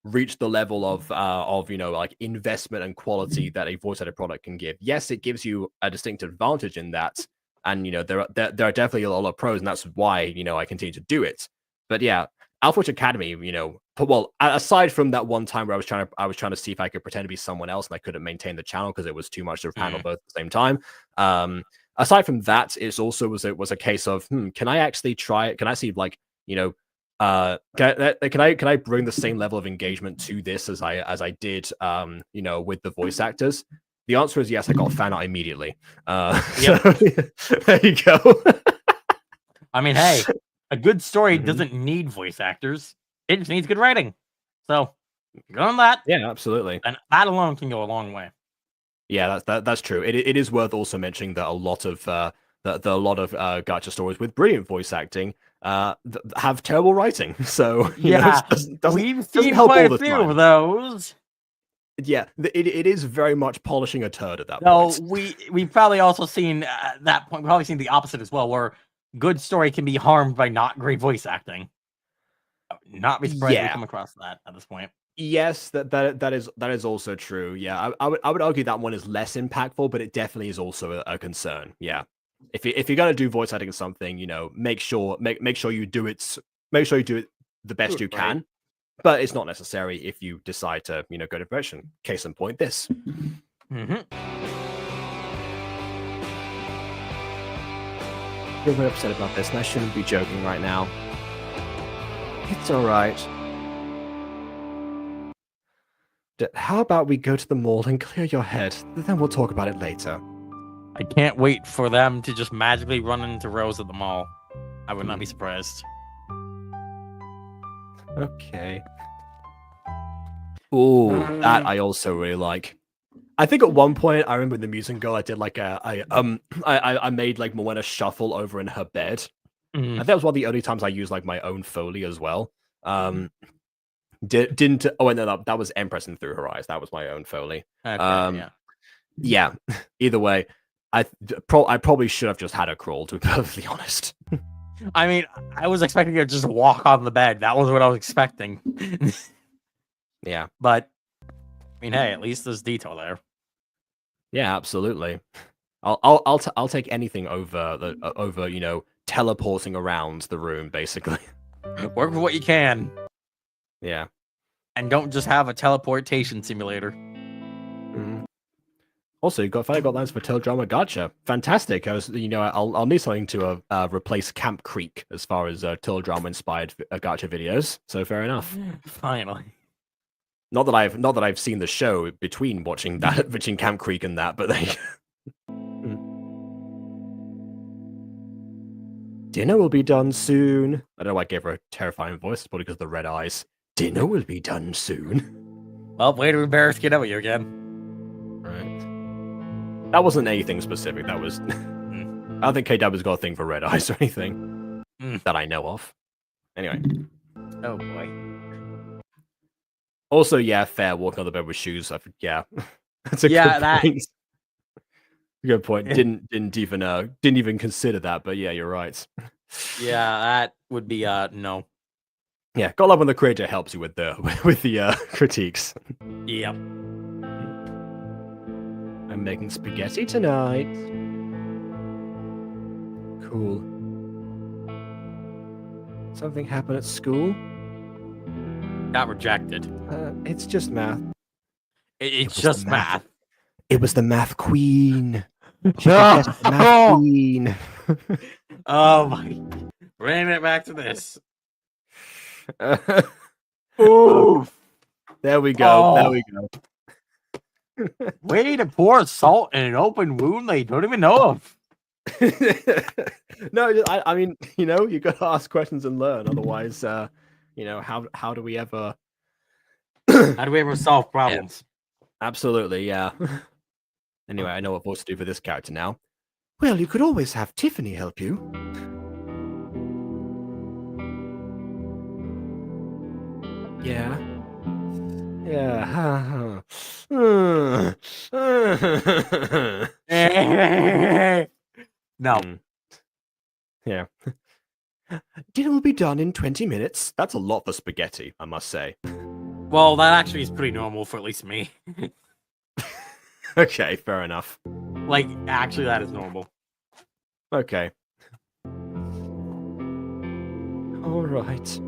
reach the level of investment and quality that a voice acted product can give. Yes, it gives you a distinct advantage in that, and there are definitely a lot of pros, and that's why I continue to do it. But yeah, Alpha Witch Academy, aside from that one time where I was trying to see if I could pretend to be someone else and I couldn't maintain the channel because it was too much to handle both at the same time. Aside from that, it also was a case of can I actually try it? Can I see can I bring the same level of engagement to this as I did with the voice actors? The answer is yes. I got fan art immediately. So, there you go. I mean, hey, a good story doesn't need voice actors. It just needs good writing. So, go on that. Yeah, absolutely. And that alone can go a long way. Yeah, that's true. It is worth also mentioning that a lot of gacha stories with brilliant voice acting have terrible writing. So Yeah, we've seen help quite all a the few time. of those. Yeah, it is very much polishing a turd at that No, point. we've probably also seen at that point. We've probably seen the opposite as well, where good story can be harmed by not great voice acting. Not be surprised we Yeah. come across that at this point. Yes, that is also true. Yeah, I would argue that one is less impactful, but it definitely is also a concern. Yeah, if you're gonna do voice acting of something, make sure you do it the best you can. Right. But it's not necessary if you decide to go to direction. Case in point, this. Mm-hmm. You're very upset about this, and I shouldn't be joking right now. It's all right. How about we go to the mall and clear your head? Then we'll talk about it later. I can't wait for them to just magically run into Rose at the mall. I would not be surprised. Okay. Ooh, that I also really like. I think at one point I remember in the music girl I did like I made like Moana shuffle over in her bed. I think that was one of the only times I used like my own Foley as well. Didn't oh no, that was Empress and Through Her Eyes. That was my own Foley. Okay, Yeah. Either way, I probably should have just had her crawl, to be perfectly honest. I mean, I was expecting her to just walk on the bed. That was what I was expecting. Yeah. But I mean, hey, at least there's detail there. Yeah, absolutely. I'll take anything over teleporting around the room, basically. Work with what you can, Yeah. and don't just have a teleportation simulator. Also, you finally got lines for Teledrama Gacha. Fantastic. I'll need something to replace Camp Creek as far as Teledrama inspired Gacha videos. So fair enough. Finally. Not that I've seen the show between watching Camp Creek and that, but they. Dinner will be done soon. I don't know why I gave her a terrifying voice. It's probably because of the red eyes. Dinner will be done soon. Well, way to embarrass Kid-W again. Right. That wasn't anything specific. That was. I don't think KW's got a thing for red eyes or anything that I know of. Anyway. Oh boy. Also, yeah, fair. Walking on the bed with shoes. That's a Yeah, good point. Good point. Didn't even consider that, but yeah, you're right. Yeah, that would be no. Yeah, gotta love when the creator helps you with the critiques. Yep. I'm making spaghetti tonight. Cool. Something happened at school? Got rejected. It's just math. It's just math. It was the math queen. No! The math queen. Oh my. Bring it back to this. Ooh. There we go. Oh. There we go. Way to pour salt in an open wound they don't even know of. No, I mean, you got to ask questions and learn. Otherwise, how do we ever? How do we ever solve problems? Yeah. Absolutely, yeah. Anyway, I know what voice to do for this character now. Well, you could always have Tiffany help you. Yeah. Yeah. No. Yeah. Dinner will be done in 20 minutes. That's a lot for spaghetti, I must say. Well, that actually is pretty normal for at least me. Okay, fair enough. Like, actually, that is normal. Okay. All right.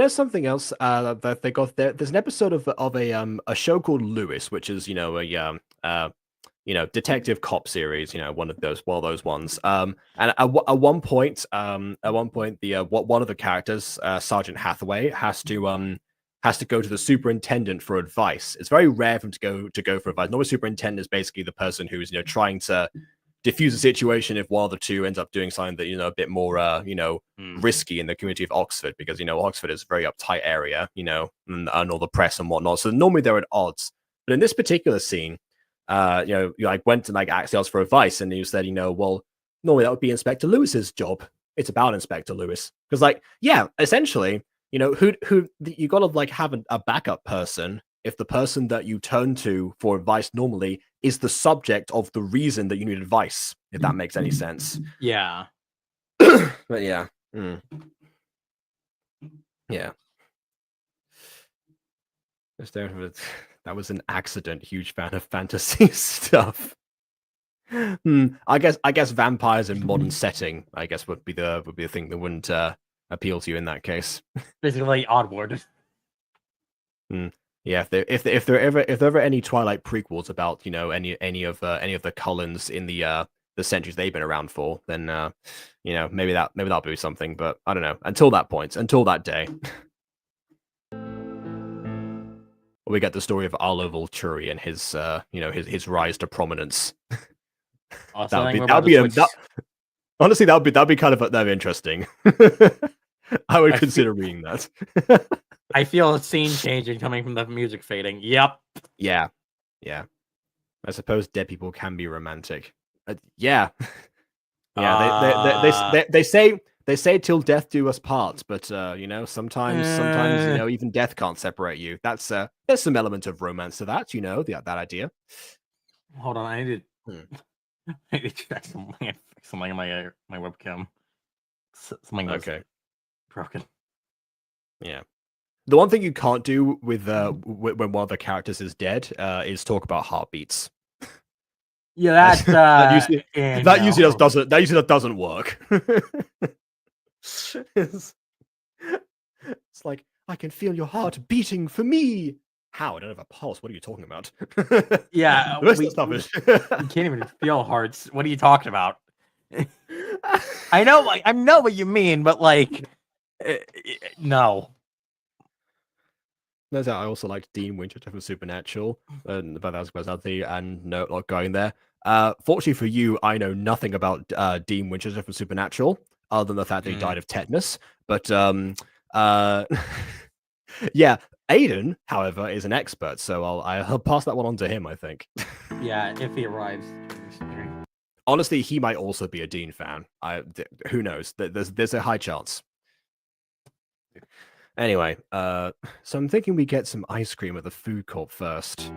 Something else that they got there. There's an episode of a show called Lewis, which is a detective cop series. One of those ones. And at one point, the one of the characters, Sergeant Hathaway, has to go to the superintendent for advice. It's very rare for him to go for advice. Normally, superintendent is basically the person who's trying to diffuse the situation if one of the two ends up doing something that a bit more risky in the community of Oxford, because Oxford is a very uptight area, and all the press and whatnot. So normally they're at odds. But in this particular scene, you like went to like Axios for advice, and you said, well, normally that would be Inspector Lewis's job. It's about Inspector Lewis, because essentially, who you got to like have a backup person if the person that you turn to for advice normally is the subject of the reason that you need advice, if that makes any sense. Yeah. But yeah. Yeah. That was an accident. Huge fan of fantasy stuff. I guess vampires in modern setting, I guess, would be the thing that wouldn't appeal to you in that case. Basically, Oddward. Yeah, if there ever any Twilight prequels about any of the Cullens in the centuries they've been around for, then maybe that'll be something. But I don't know. Until that day, we get the story of Arlo Volturi and his his rise to prominence. Honestly, that'd be kind of interesting. I would consider reading that. I feel a scene changing coming from the music fading. Yep. Yeah. I suppose dead people can be romantic. Yeah. They say till death do us part, but sometimes even death can't separate you. That's there's some element of romance to that. That idea. Hold on, I need to check something on my webcam. Something that's broken. Yeah. The one thing you can't do with when one of the characters is dead is talk about heartbeats. Yeah, that usually doesn't work. It's like, I can feel your heart beating for me. How? I don't have a pulse. What are you talking about? Yeah, the rest of the stuff is you can't even feel hearts. What are you talking about? I know what you mean, but no. No doubt, I also liked Dean Winchester from Supernatural, but that was personality, and no, not going there. Fortunately for you, I know nothing about Dean Winchester from Supernatural, other than the fact that he died of tetanus. But yeah, Aiden, however, is an expert, so I'll pass that one on to him, I think. Yeah, if he arrives. Honestly, he might also be a Dean fan. Who knows? There's a high chance. Anyway, so I'm thinking we get some ice cream at the food court first.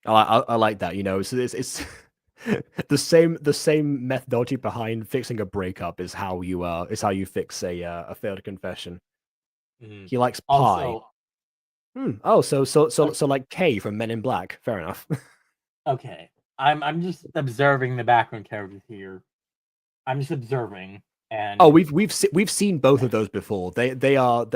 I like that. It's the same methodology behind fixing a breakup is how you fix a failed confession. He likes pie. Oh, so like Kay from Men in Black. Fair enough. Okay, I'm just observing the background characters here. I'm just observing. And we've seen both of those before. They are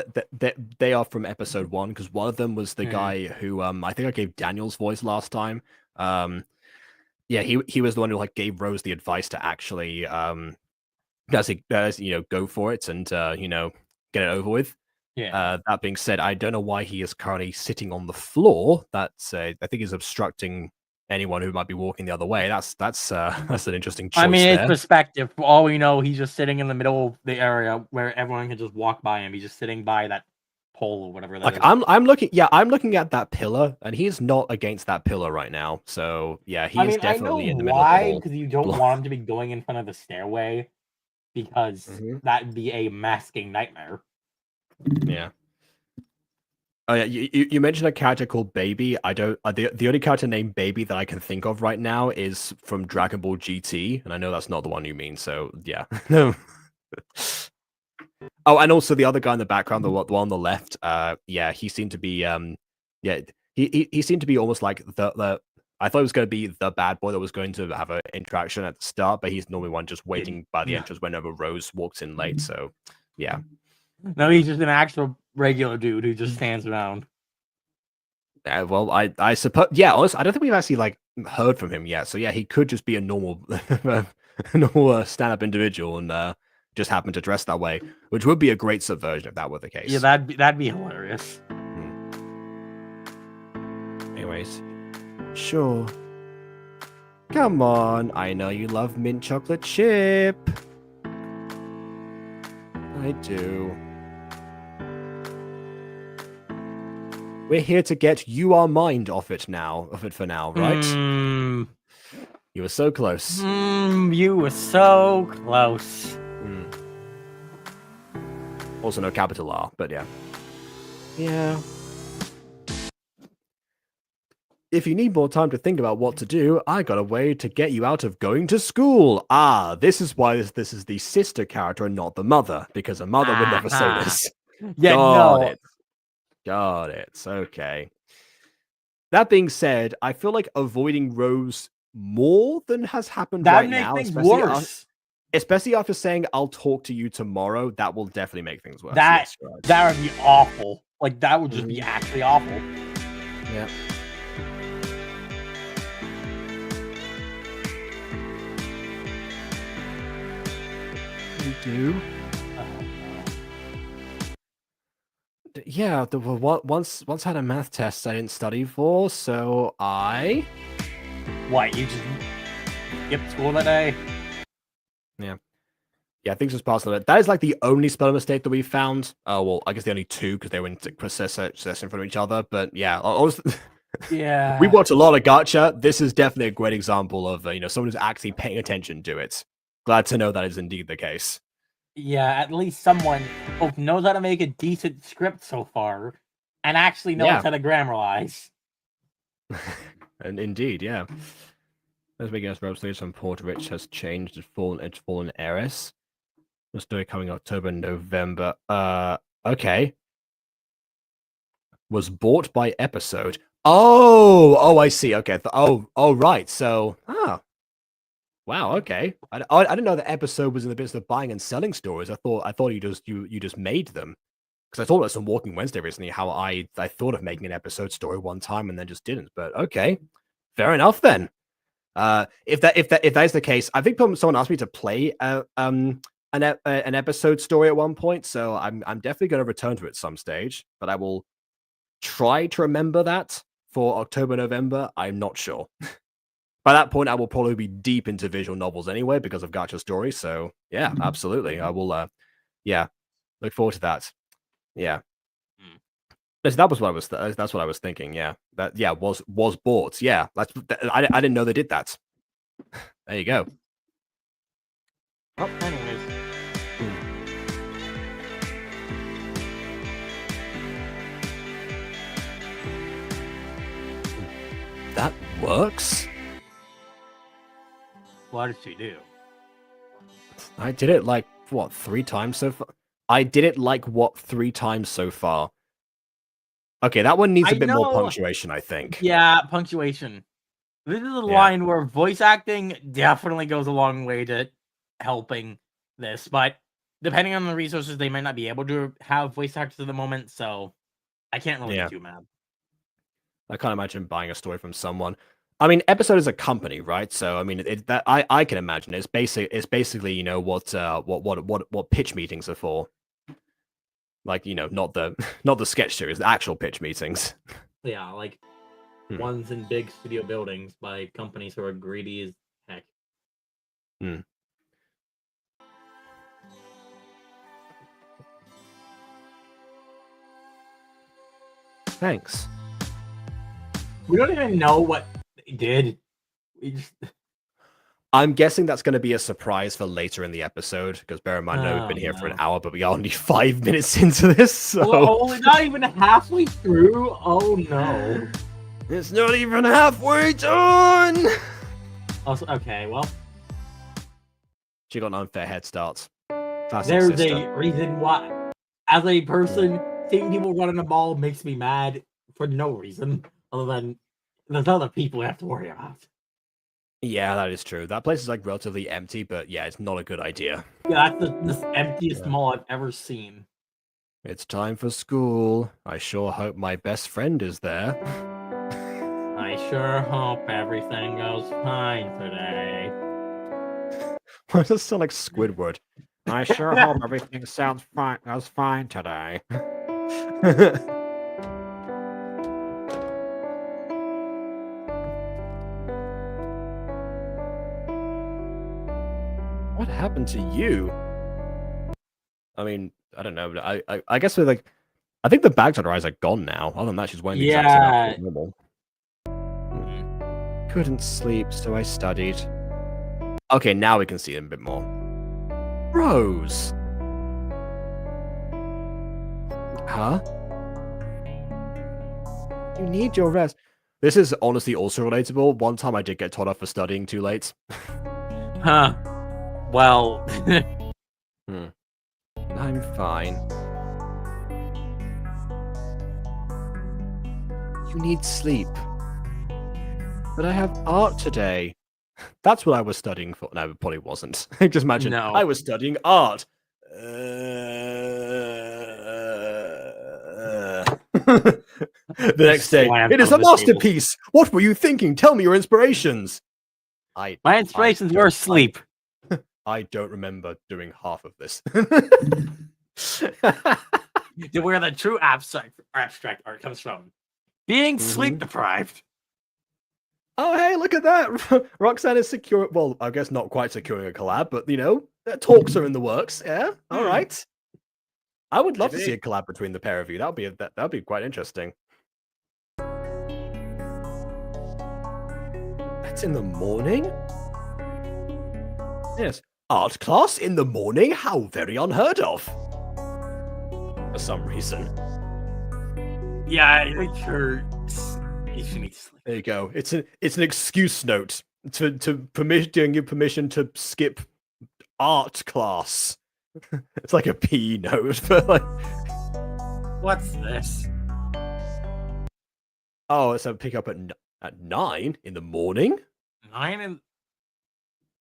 from episode 1, because one of them was the guy who I think I gave Daniel's voice last time. Yeah, he was the one who like gave Rose the advice to actually go for it and get it over with. Yeah. That being said, I don't know why he is currently sitting on the floor. That's I think he's obstructing anyone who might be walking the other way. That's an interesting choice. I mean, it's perspective. For all we know, he's just sitting in the middle of the area where everyone can just walk by him. He's just sitting by that pole or whatever that is. I'm looking at that pillar, and he's not against that pillar right now. So yeah, he's definitely in the middle of the hole. Because you don't want him to be going in front of the stairway, because that'd be a masking nightmare. Yeah. Oh yeah, you mentioned a character called Baby. I don't. The only character named Baby that I can think of right now is from Dragon Ball GT, and I know that's not the one you mean. So yeah. Oh, and also the other guy in the background, the one on the left. Yeah, he seemed to be. He seemed to be almost like the. I thought it was going to be the bad boy that was going to have an interaction at the start, but he's normally one just waiting by the entrance whenever Rose walks in late. So yeah. No, he's just an actual regular dude who just stands around. Well, I suppose. Yeah, honestly, I don't think we've actually heard from him yet. So yeah, he could just be a normal stand-up individual and just happen to dress that way, which would be a great subversion if that were the case. Yeah, that'd be hilarious. Anyways, sure. Come on, I know you love mint chocolate chip. I do. We're here to get you our mind off it for now, right? Mm, You were so close. you were so close. Also no capital R, but yeah. Yeah. If you need more time to think about what to do, I got a way to get you out of going to school. Ah, this is why this is the sister character and not the mother, because a mother would never say Aha. this. Yeah, Got no. it. Got it. Okay. That being said, I feel like avoiding Rose more than has happened That right would make now, things especially after saying I'll talk to you tomorrow. That will definitely make things worse. That Yes, right. that would be awful. Like that would just be actually awful. Yeah. You do. Yeah, once had a math test I didn't study for, so I. What, you just skipped school that day? Yeah, things just passed on it. That is like the only spelling mistake that we found. Oh well, I guess the only two because they were in process in front of each other. But yeah, Yeah. we watch a lot of Gacha. This is definitely a great example of someone who's actually paying attention to it. Glad to know that is indeed the case. Yeah, at least someone both knows how to make a decent script so far, and actually knows how to grammarize. And indeed, yeah. Let's make us Rob Slaves from Port Rich has changed and fallen heiress. The story coming October, November. Okay. Was bought by episode. Oh, I see. Okay. Right. So, wow. Okay. I didn't know that episode was in the business of buying and selling stories. I thought you just made them. Because I thought about some Walking Wednesday recently, how I thought of making an episode story one time and then just didn't. But okay, fair enough then. If that is the case, I think someone asked me to play an episode story at one point, so I'm definitely going to return to it at some stage. But I will try to remember that for October, November. I'm not sure. By that point, I will probably be deep into visual novels anyway because of Gacha stories. So yeah, absolutely, I will. Look forward to that. Yeah. That was what I was. That's what I was thinking. Yeah, was bought. Yeah, I didn't know they did that. There you go. Oh, anyways. That works. What did she do? I did it like what 3 times so far. I did it like what 3 times so far. Okay, that one needs a bit more punctuation, I think. Yeah, punctuation. This is a line where voice acting definitely goes a long way to helping this, but depending on the resources, they might not be able to have voice actors at the moment, so I can't really be too mad. I can't imagine buying a story from someone. I mean, episode is a company, right? So I mean, I can imagine it's basically what pitch meetings are for. Like not the sketch series, the actual pitch meetings. Yeah, like ones in big studio buildings by companies who are greedy as heck. Thanks. We don't even know what they did. I'm guessing that's going to be a surprise for later in the episode, because bear in mind, we've been here for an hour, but we are only 5 minutes into this, so... we're not even halfway through? Oh, no. It's not even halfway done! Also, okay, well... She got an unfair head start. There's a reason why. As a person, seeing people running the ball makes me mad for no reason, other than there's other people we have to worry about. Yeah, that is true. That place is like relatively empty, but yeah, it's not a good idea. Yeah, that's the emptiest mall I've ever seen. It's time for school. I sure hope my best friend is there. I sure hope everything goes fine today. Why does this sound like Squidward? I sure hope everything goes fine today. What happened to you? I mean, I don't know. I guess we're like, I think the bags on her eyes are gone now. Other than that, she's wearing the exact same outfit as normal. Couldn't sleep, so I studied. Okay, now we can see them a bit more. Rose. Huh? You need your rest. This is honestly also relatable. One time I did get told off for studying too late. Huh. Well. I'm fine. You need sleep. But I have art today. That's what I was studying for. No, it probably wasn't. Just imagine. No. I was studying art. The next day, Slammed it is on a the table. masterpiece. What were you thinking? Tell me your inspirations. My inspirations were sleep. I don't remember doing half of this. Where the true abstract art comes from. Being sleep deprived. Oh, hey, look at that. Roxanne is secure. Well, I guess not quite securing a collab, but you know, talks are in the works. Yeah, all right. I would love to see a collab between the pair of you. That'd be quite interesting. That's in the morning? Yes. Art class in the morning? How very unheard of. For some reason. Yeah, I think you should need sleep. There you go. It's an excuse note to giving you permission to skip art class. It's like a P note, but like, what's this? Oh, it's a pick up at 9 in the morning. 9 in.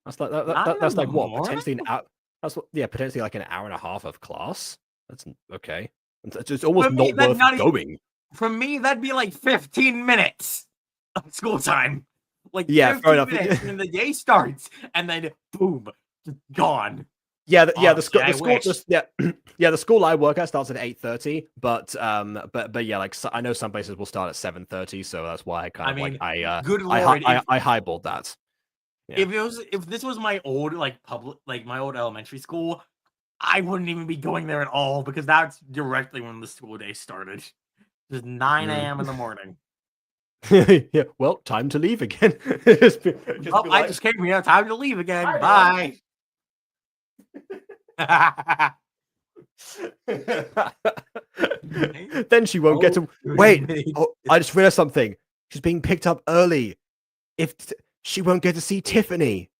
That's like that's like what? morning? Potentially an hour. That's what? Yeah, potentially like an hour and a half of class. That's okay. It's almost not worth going. For me, that'd be like 15 minutes of school time. Like, yeah, fair enough. Minutes, and the day starts, and then boom, just gone. Yeah, the school the school I work at starts at 8:30, but yeah, like so, I know some places will start at 7:30, so that's why I good lord, I highballed that. Yeah. If this was my old my old elementary school, I wouldn't even be going there at all because that's directly when the school day started. Just 9 a.m. in the morning. Yeah, well, time to leave again. I just came here. Time to leave again. Bye. Then she won't get to wait. Oh, I just realized something. She's being picked up early. If she won't get to see Tiffany.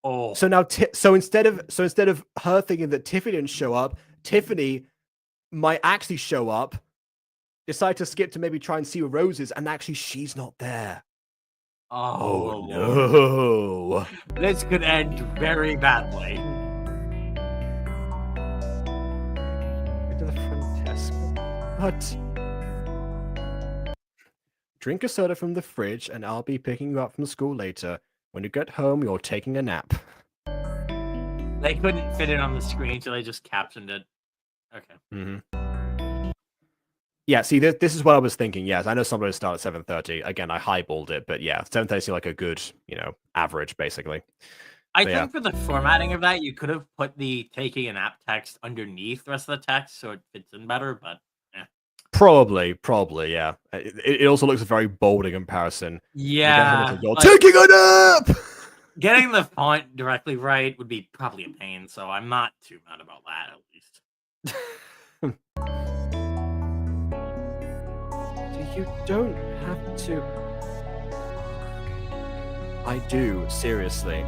Oh, so now so instead of her thinking that Tiffany didn't show up, Tiffany might actually show up. Decide to skip to maybe try and see Roses, and actually she's not there. Oh no! This could end very badly. To the front desk. What? Drink a soda from the fridge, and I'll be picking you up from school later. When you get home, you're taking a nap. They couldn't fit it on the screen, so they just captioned it. Okay. Yeah, see, this is what I was thinking. Yes, I know somebody start at 7:30. Again, I highballed it, but yeah, 7:30 seemed like a good, average, basically. I think for the formatting of that, you could have put the taking a nap text underneath the rest of the text so it fits in better, but yeah. Probably, yeah. It also looks very bold in comparison. Yeah. You're taking a nap! Getting the font directly right would be probably a pain, so I'm not too mad about that, at least. You don't have to. I do, seriously.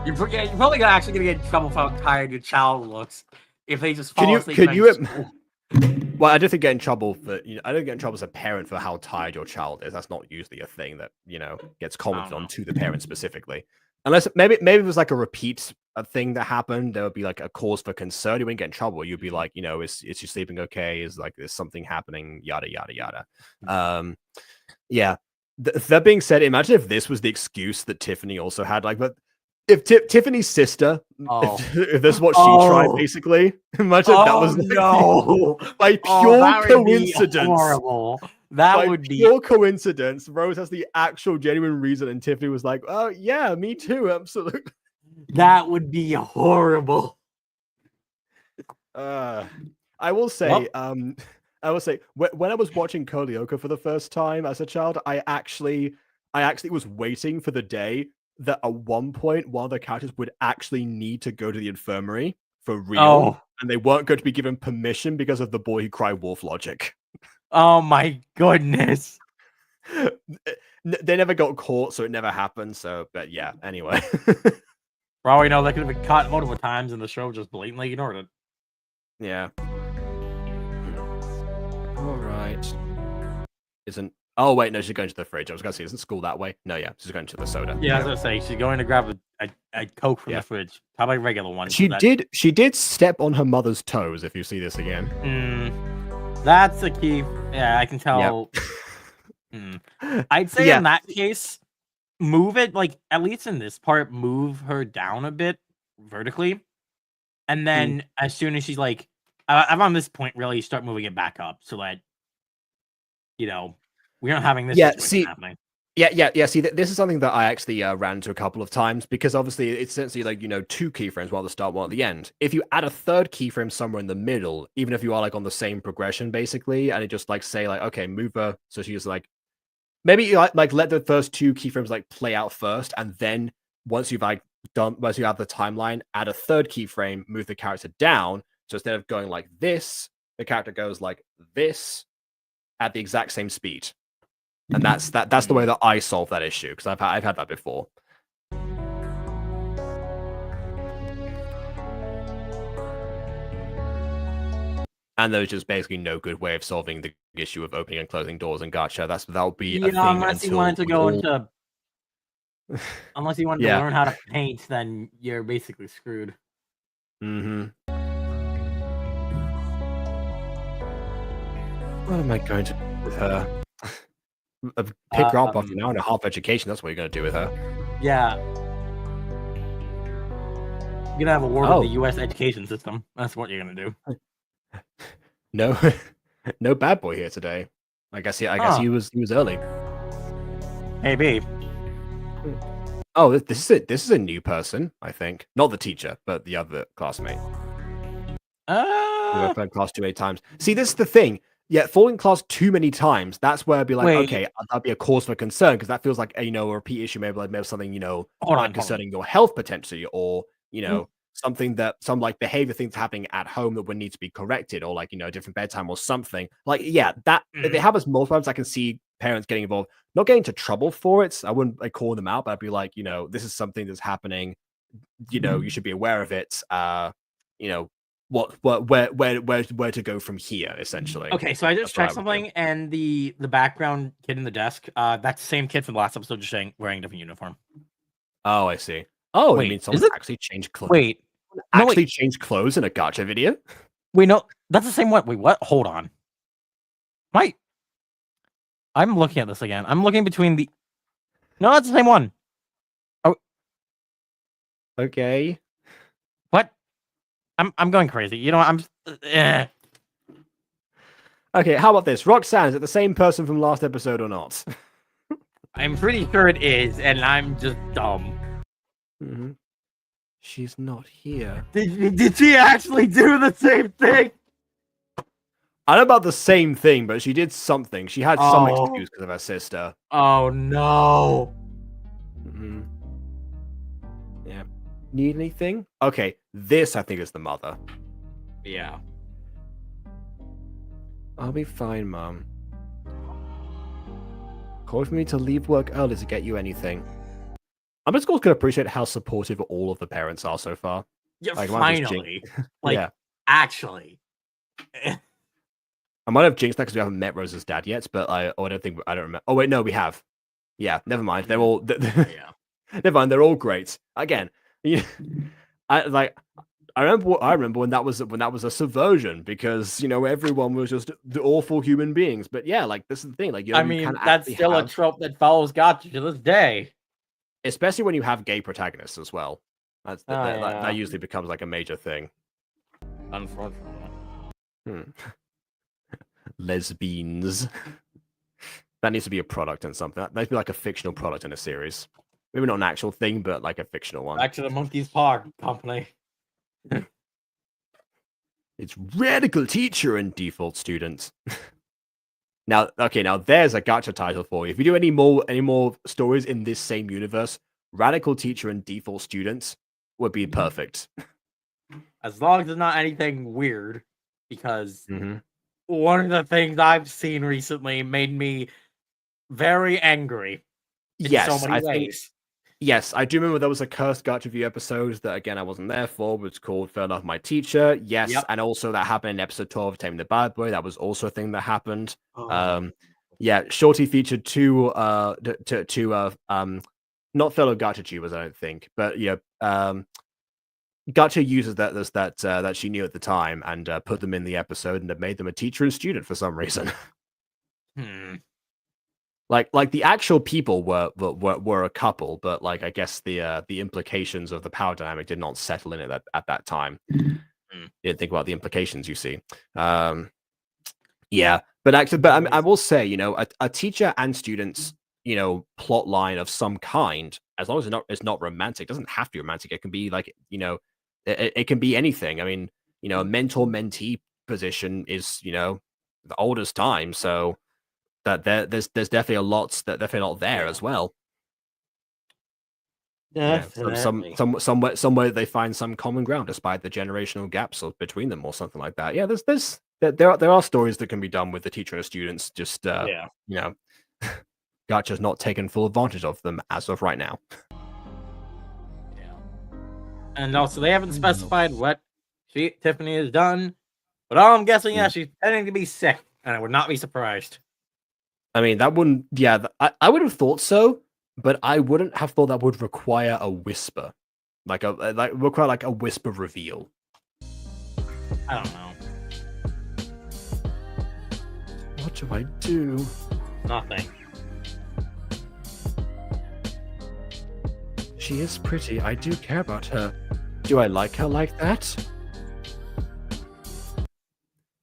You're probably actually gonna get in trouble for how tired your child looks if they just fall asleep. Well, I don't think get in trouble for. I don't get in trouble as a parent for how tired your child is. That's not usually a thing that gets commented on to the parent specifically. Unless maybe it was like a repeat thing that happened, there would be like a cause for concern. You wouldn't get in trouble. You'd be like, is she sleeping okay? Is something happening? Yada yada yada. Yeah. That being said, imagine if this was the excuse that Tiffany also had. Like, but if Tiffany's sister, if this is what she tried, basically, imagine that was by pure coincidence. Horrible. That would be pure coincidence. Rose has the actual genuine reason, and Tiffany was like, "Oh yeah, me too, absolutely." That would be horrible. I will say, Well- when I was watching Kolioka for the first time as a child, I actually was waiting for the day that at one point one of the characters would actually need to go to the infirmary for real, Oh. and they weren't going to be given permission because of the boy who cried wolf logic. Oh my goodness. They never got caught, so it never happened. So, but yeah, anyway. For all we know, that could have been caught multiple times and the show just blatantly ignored it. Yeah. All right. Isn't? Oh wait, no, she's going to the fridge. I was gonna say, isn't school that way? No, yeah, she's going to the soda. Yeah, I was gonna say she's going to grab a Coke from Yeah. the fridge, probably a regular one. She so that- did. She did step on her mother's toes. If you see this again. That's a key. Yeah, I can tell. I'd say in that case, move it like at least in this part, move her down a bit vertically, and then as soon as she's like, I'm on this point, really start moving it back up so that we aren't having this situation happening. Yeah. See, this is something that I actually ran into a couple of times because obviously it's essentially like, two keyframes, one at the start, one at the end. If you add a third keyframe somewhere in the middle, even if you are like on the same progression basically, and it just like say like, okay, move her. So she's like, maybe you like let the first two keyframes like play out first, and then once you have the timeline, add a third keyframe, move the character down. So instead of going like this, the character goes like this at the exact same speed. And that's the way that I solve that issue, because I've had that before. And there's just basically no good way of solving the issue of opening and closing doors in Gacha. That'll be a thing unless you wanted to go into, unless you wanted to Yeah. learn how to paint, then you're basically screwed. What am I going to do with her? Pick her up after an hour and a half education. That's what you're going to do with her. Yeah. You're gonna have a war with the U.S. education system. That's what you're gonna do. No bad boy here today. I guess he was early. Maybe. Oh, this is a new person, I think. Not the teacher, but the other classmate. We've played class 8 times. See, this is the thing. Yeah, falling class too many times, that's where I'd be like, okay, that'd be a cause for concern, because that feels like a repeat issue, maybe like something, concerning your health potentially, or, something that some like behavior things happening at home that would need to be corrected, or like, a different bedtime or something. Like, yeah, that if it happens multiple times, I can see parents getting involved, not getting into trouble for it. I wouldn't like call them out, but I'd be like, this is something that's happening, you should be aware of it. Where to go from here, essentially. Okay, so I just checked something, and the background kid in the desk, that's the same kid from the last episode, just wearing a different uniform. Oh, I see. Oh, wait, I mean, someone actually changed clothes. Wait, changed clothes in a Gacha video? Wait, no, that's the same one. Wait, what? Hold on. I'm looking at this again. I'm looking between the. No, that's the same one. Oh. Okay. What? I'm going crazy. I'm. Okay, how about this? Roxanne, is it the same person from last episode or not? I'm pretty sure it is, and I'm just dumb. She's not here. Did she actually do the same thing? I don't know about the same thing, but she did something. She had some excuse because of her sister. Oh no. Yeah. Need anything? Okay, this I think is the mother. Yeah. I'll be fine, Mom. Call for me to leave work early to get you anything. I'm just going to appreciate how supportive all of the parents are so far. Yeah, like, finally. Actually. I might have jinxed that because we haven't met Rose's dad yet, but I don't remember. Oh wait, no, we have. Yeah, never mind. They're all never mind. They're all great. Again, I remember when that was a subversion, because everyone was just the awful human beings. But yeah, like this is the thing. Like that's still a trope that follows Gacha to this day. Especially when you have gay protagonists as well. That usually becomes like a major thing. Unfortunately. Lesbians. That needs to be a product and something. That needs to be like a fictional product in a series. maybe not an actual thing, but like a fictional one. Back to the Monkey's Paw Company. It's radical teacher and default student. Now there's a gacha title for you. If you do any more stories in this same universe, radical teacher and default students would be perfect. As long as it's not anything weird, because Mhm. one of the things I've seen recently made me very angry in so many ways. Yes, I do remember there was a cursed Gacha View episode that, again, I wasn't there for, was called Fair Enough My Teacher. Yes, Yep. and also that happened in episode 12 of Taming the Bad Boy. That was also a thing that happened. Oh. Yeah, Shorty featured two not fellow Gacha tubers, I don't think, but yeah, Gacha users that she knew at the time and put them in the episode and have made them a teacher and student for some reason. Like the actual people were a couple, but like I guess the implications of the power dynamic did not settle in at that time. You didn't think about the implications, you see. Yeah, but actually, I will say, you know, a teacher and students, you know, plot line of some kind, as long as it's not romantic, it doesn't have to be romantic. It can be like, you know, it can be anything. I mean, you know, a mentor-mentee position is, you know, the oldest time, so that there's definitely a lot there as well. Definitely. Somewhere they find some common ground despite the generational gaps between them or something like that. Yeah, there are stories that can be done with the teacher and the students. Just you know, Gacha's not taken full advantage of them as of right now. Yeah. And also, they haven't specified what Tiffany has done, but all I'm guessing, yeah, she's pretending to be sick, and I would not be surprised. I mean, that wouldn't. Yeah, I would have thought so, but I wouldn't have thought that would require a whisper, like a whisper reveal. I don't know. What do I do? Nothing. She is pretty. I do care about her. Do I like her like that?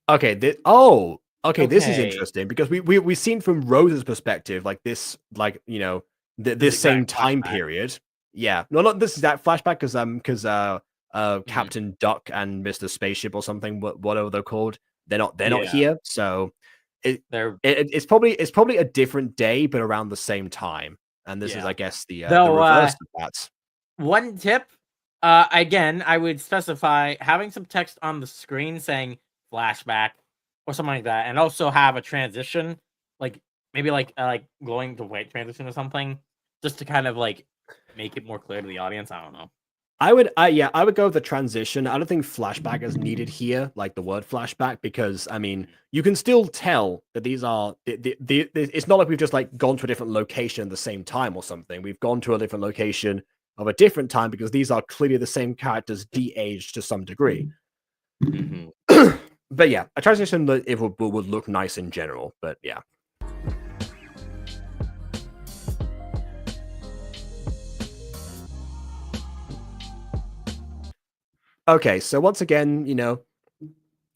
Okay. This is interesting because we've seen from Rose's perspective, like this, like, you know, this same time period. Yeah, no, not this exact flashback because Captain Duck and Mr. Spaceship or something, whatever they're called, they're not here. So it's probably a different day, but around the same time. And this is, I guess, the reverse of that. One tip, again, I would specify having some text on the screen saying flashback or something like that, and also have a transition, like maybe like glowing to white transition or something, just to kind of like make it more clear to the audience. I don't know. I would go with the transition. I don't think flashback is needed here, like the word flashback, because I mean, you can still tell that these are it's not like we've just like gone to a different location at the same time or something. We've gone to a different location of a different time because these are clearly the same characters de-aged to some degree. But yeah, a transition that it would look nice in general. But yeah. Okay, so once again, you know,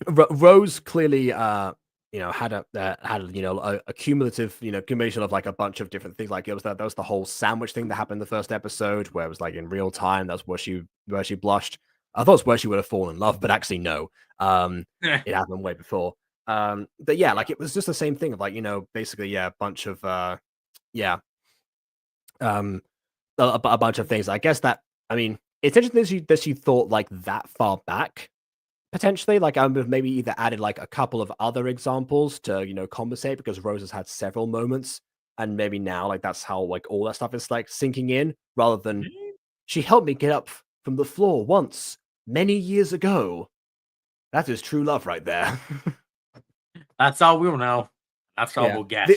Rose clearly, you know, had a cumulative, you know, combination of like a bunch of different things. Like it was that was the whole sandwich thing that happened in the first episode, where it was like in real time. That's where she blushed. I thought it was where she would have fallen in love, but actually no. It happened way before. But yeah, like it was just the same thing of like, you know, basically, yeah, a bunch of a bunch of things. I guess that, I mean, it's interesting that she thought like that far back, potentially. Like I would have maybe either added like a couple of other examples to, you know, compensate, because Rose has had several moments, and maybe now like that's how like all that stuff is like sinking in, rather than she helped me get up from the floor once many years ago. That is true love right there. That's all we'll know. That's all we'll get.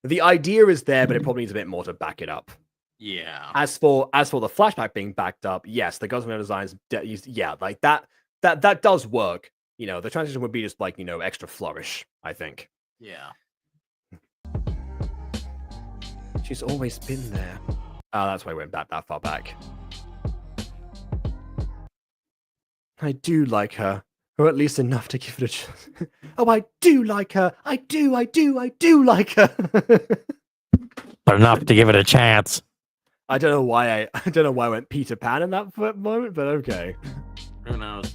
The idea is there, but it probably needs a bit more to back it up. Yeah. As for the flashback being backed up, yes, the Ghost designs, yeah, like that does work. You know, the transition would be just like, you know, extra flourish, I think. Yeah. She's always been there. Oh, that's why I went back that far back. I do like her, or at least enough to give it a chance. Oh, I do like her. I do like her. But enough to give it a chance. I don't know why I don't know why I went Peter Pan in that moment, but okay. Who knows?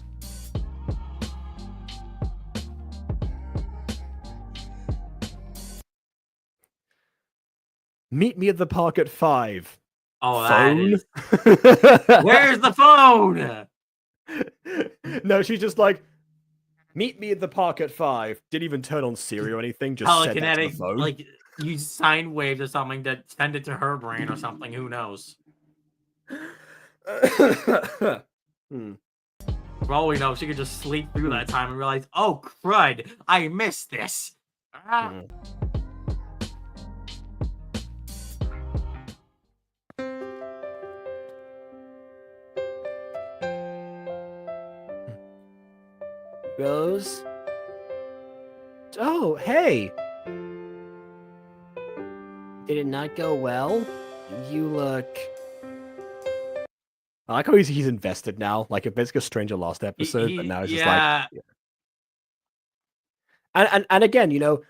Meet me at the park at 5. Oh, Phone? that is. Where's the phone? No, she's just like, meet me at the park at 5. Didn't even turn on Siri or anything. Just said that to the Telekinetic, phone. like use sine waves or something to send it to her brain or something. Who knows? Hmm. For all we know, she could just sleep through that time and realize, oh crud, I missed this. Ah. Hmm. Rose? Oh, hey! Did it not go well? You look... I like how he's invested now. Like, it's like a stranger last episode, but now it's just like... Yeah. And again, you know,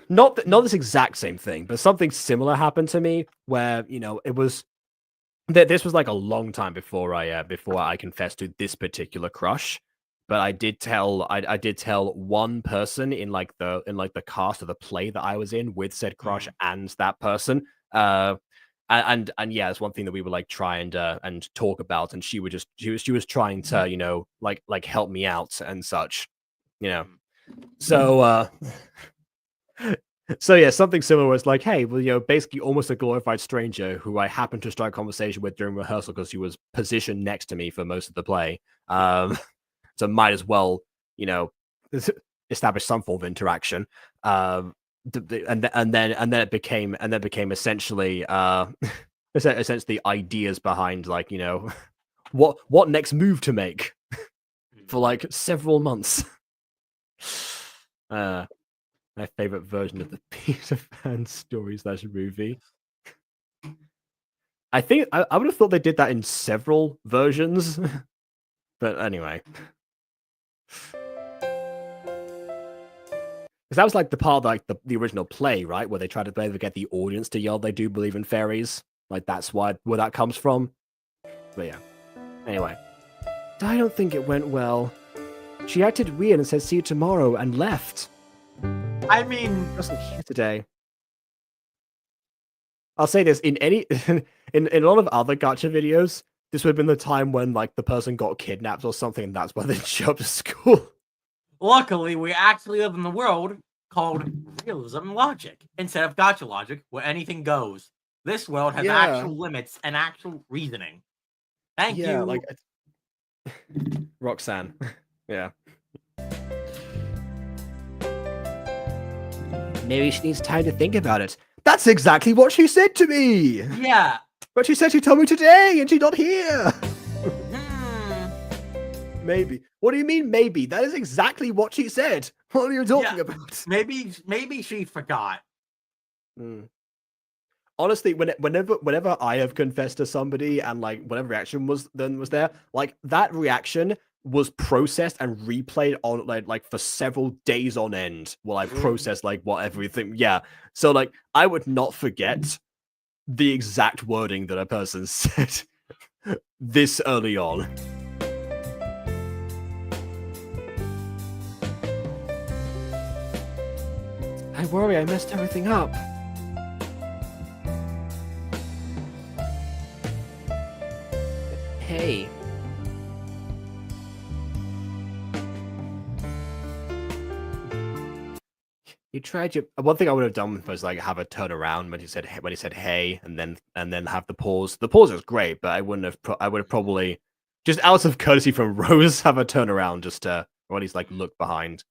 not this exact same thing, but something similar happened to me where, you know, it was... This was like a long time before I confessed to this particular crush. But I did tell one person in the cast of the play that I was in with said crush and that person. And yeah, it's one thing that we would like try and talk about, and she was trying to, you know, like help me out and such, you know. So so yeah, something similar was like, hey, well, you know, basically almost a glorified stranger who I happened to strike conversation with during rehearsal because she was positioned next to me for most of the play. So might as well, you know, establish some form of interaction. And then it became essentially essentially ideas behind, like, you know, what next move to make for like several months. My favorite version of the Peter Pan story / movie. I think I would have thought they did that in several versions, but anyway. Because that was like the part of like the original play, right? Where they try to get the audience to yell they do believe in fairies. Like that's where that comes from. But yeah. Anyway. I don't think it went well. She acted weird and said see you tomorrow and left. I mean, Wasn't here today. I'll say this, in a lot of other gacha videos, this would have been the time when like the person got kidnapped or something, and that's why they show up to school. luckily, we actually live in the world called realism logic instead of gacha logic, where anything goes. This world has actual limits and actual reasoning. Thank you. Like Roxanne. Yeah. Maybe she needs time to think about it. That's exactly what she said to me! Yeah. But she said she told me today, and she's not here! Hmm. Maybe. What do you mean, maybe? That is exactly what she said! What are you talking about? Maybe she forgot. Honestly, whenever I have confessed to somebody and like whatever reaction was there, like that reaction was processed and replayed on like for several days on end while I processed like what everything. Yeah, so like I would not forget the exact wording that a person said this early on. I worry I messed everything up. Hey. You tried your... One thing I would have done was like have a turn around when he said hey, and then have the pause. The pause is great, but I would have probably just out of courtesy from Rose have a turn around just to, or at least like look behind,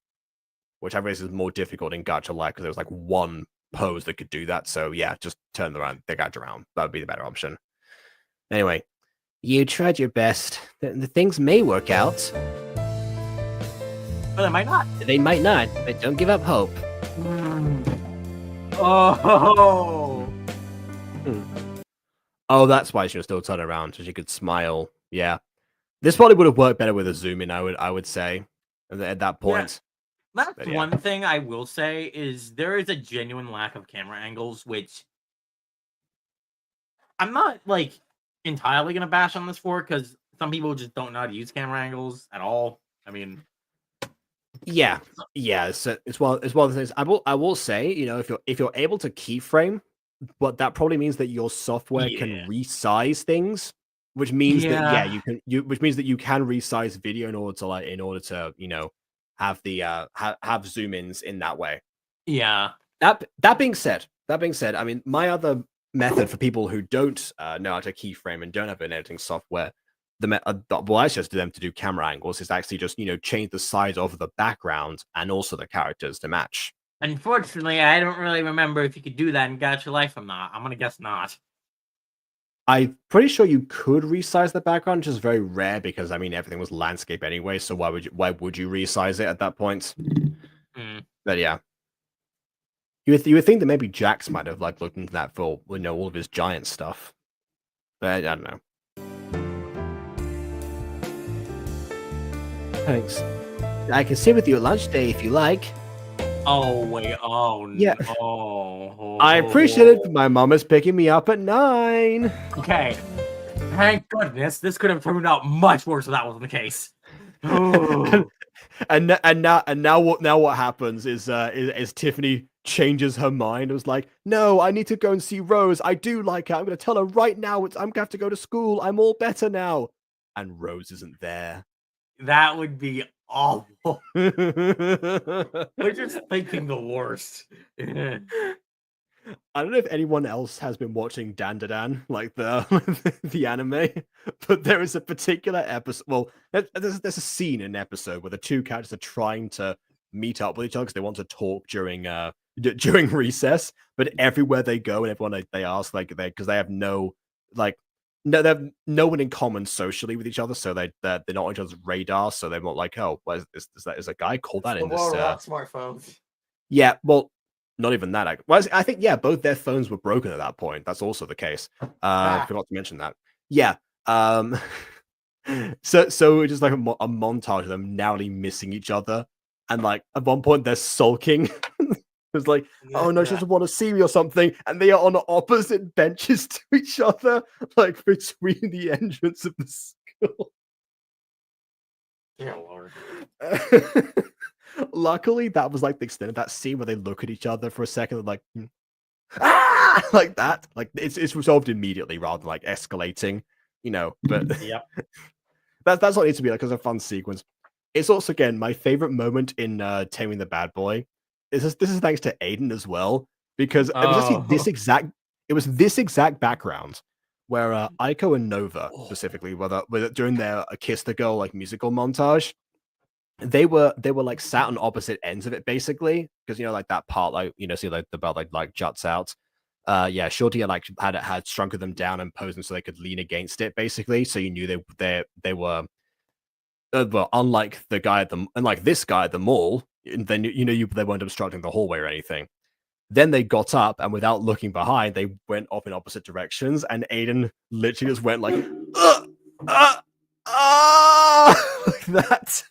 which I realize is more difficult in Gacha Life because there was like one pose that could do that. So yeah, just turn the Gacha around. That would be the better option. Anyway, you tried your best. The things may work out. But they might not. They might not, but don't give up hope. Oh. Oh, that's why she was still turning around, so she could smile. Yeah, this probably would have worked better with a zoom in. I would say at that point. Yeah. That's one thing I will say is there is a genuine lack of camera angles, which I'm not like entirely gonna bash on this fork because some people just don't know how to use camera angles at all. I mean, Yeah, yeah. It's one of the things. I will say, if you're able to keyframe, but that probably means that your software can yeah, resize things, which means that yeah, which means that you can resize video in order to have the have zoom ins in that way. yeah. That being said, I mean, my other method for people who don't know how to keyframe and don't have an editing software, what I suggest to them to do camera angles is actually just change the size of the background and also the characters to match. Unfortunately, I don't really remember if you could do that in Gacha Life or not. I'm gonna guess not. I'm pretty sure you could resize the background, which is very rare because I mean everything was landscape anyway. So why would you resize it at that point? Hmm. But yeah, you would think that maybe Jax might have like looked into that for all of his giant stuff, but I don't know. Thanks. I can sit with you at lunch day if you like. Oh wait. Oh Yeah. no. I appreciate it, but my mom is picking me up at 9. Okay. Thank goodness. This could have turned out much worse if that wasn't the case. Oh. and now what happens is Tiffany changes her mind. It was like, no, I need to go and see Rose. I do like her. I'm going to tell her right now. I'm going to have to go to school. I'm all better now. And Rose isn't there. That would be awful. I We're just thinking the worst. don't know if anyone else has been watching Dan Da Dan, like the the anime, but there is a particular episode. Well, there's a scene in an episode where the two characters are trying to meet up with each other because they want to talk during recess. But everywhere they go and everyone they ask because they have they have no one in common socially with each other, so they're not on each other's radar. So they're not like, oh, what is a guy called that in this? Smartphones. Yeah, well, not even that. Well, I think both their phones were broken at that point. That's also the case. I forgot to mention that. Yeah. So it's just like a montage of them narrowly missing each other, and like at one point they're sulking. It's like, oh no, she doesn't want to see me or something, and they are on opposite benches to each other, like between the entrance of the school. Yeah, Lord. Luckily, that was like the extent of that scene where they look at each other for a second, like, ah, like that. Like it's resolved immediately rather than like escalating, But Yep. that's what it needs to be like as a fun sequence. It's also again my favorite moment in Taming the Bad Boy. This is thanks to Aiden as well because it was actually this exact background where Aiko and Nova specifically were during their Kiss the Girl like musical montage. They were like sat on opposite ends of it basically because like that part see like the belt like juts out. Yeah, Shorty had shrunken them down and posed them so they could lean against it basically. So you knew they were well, unlike this guy at the mall, then they weren't obstructing the hallway or anything. Then they got up and without looking behind, they went off in opposite directions, and Aiden literally just went like, like that.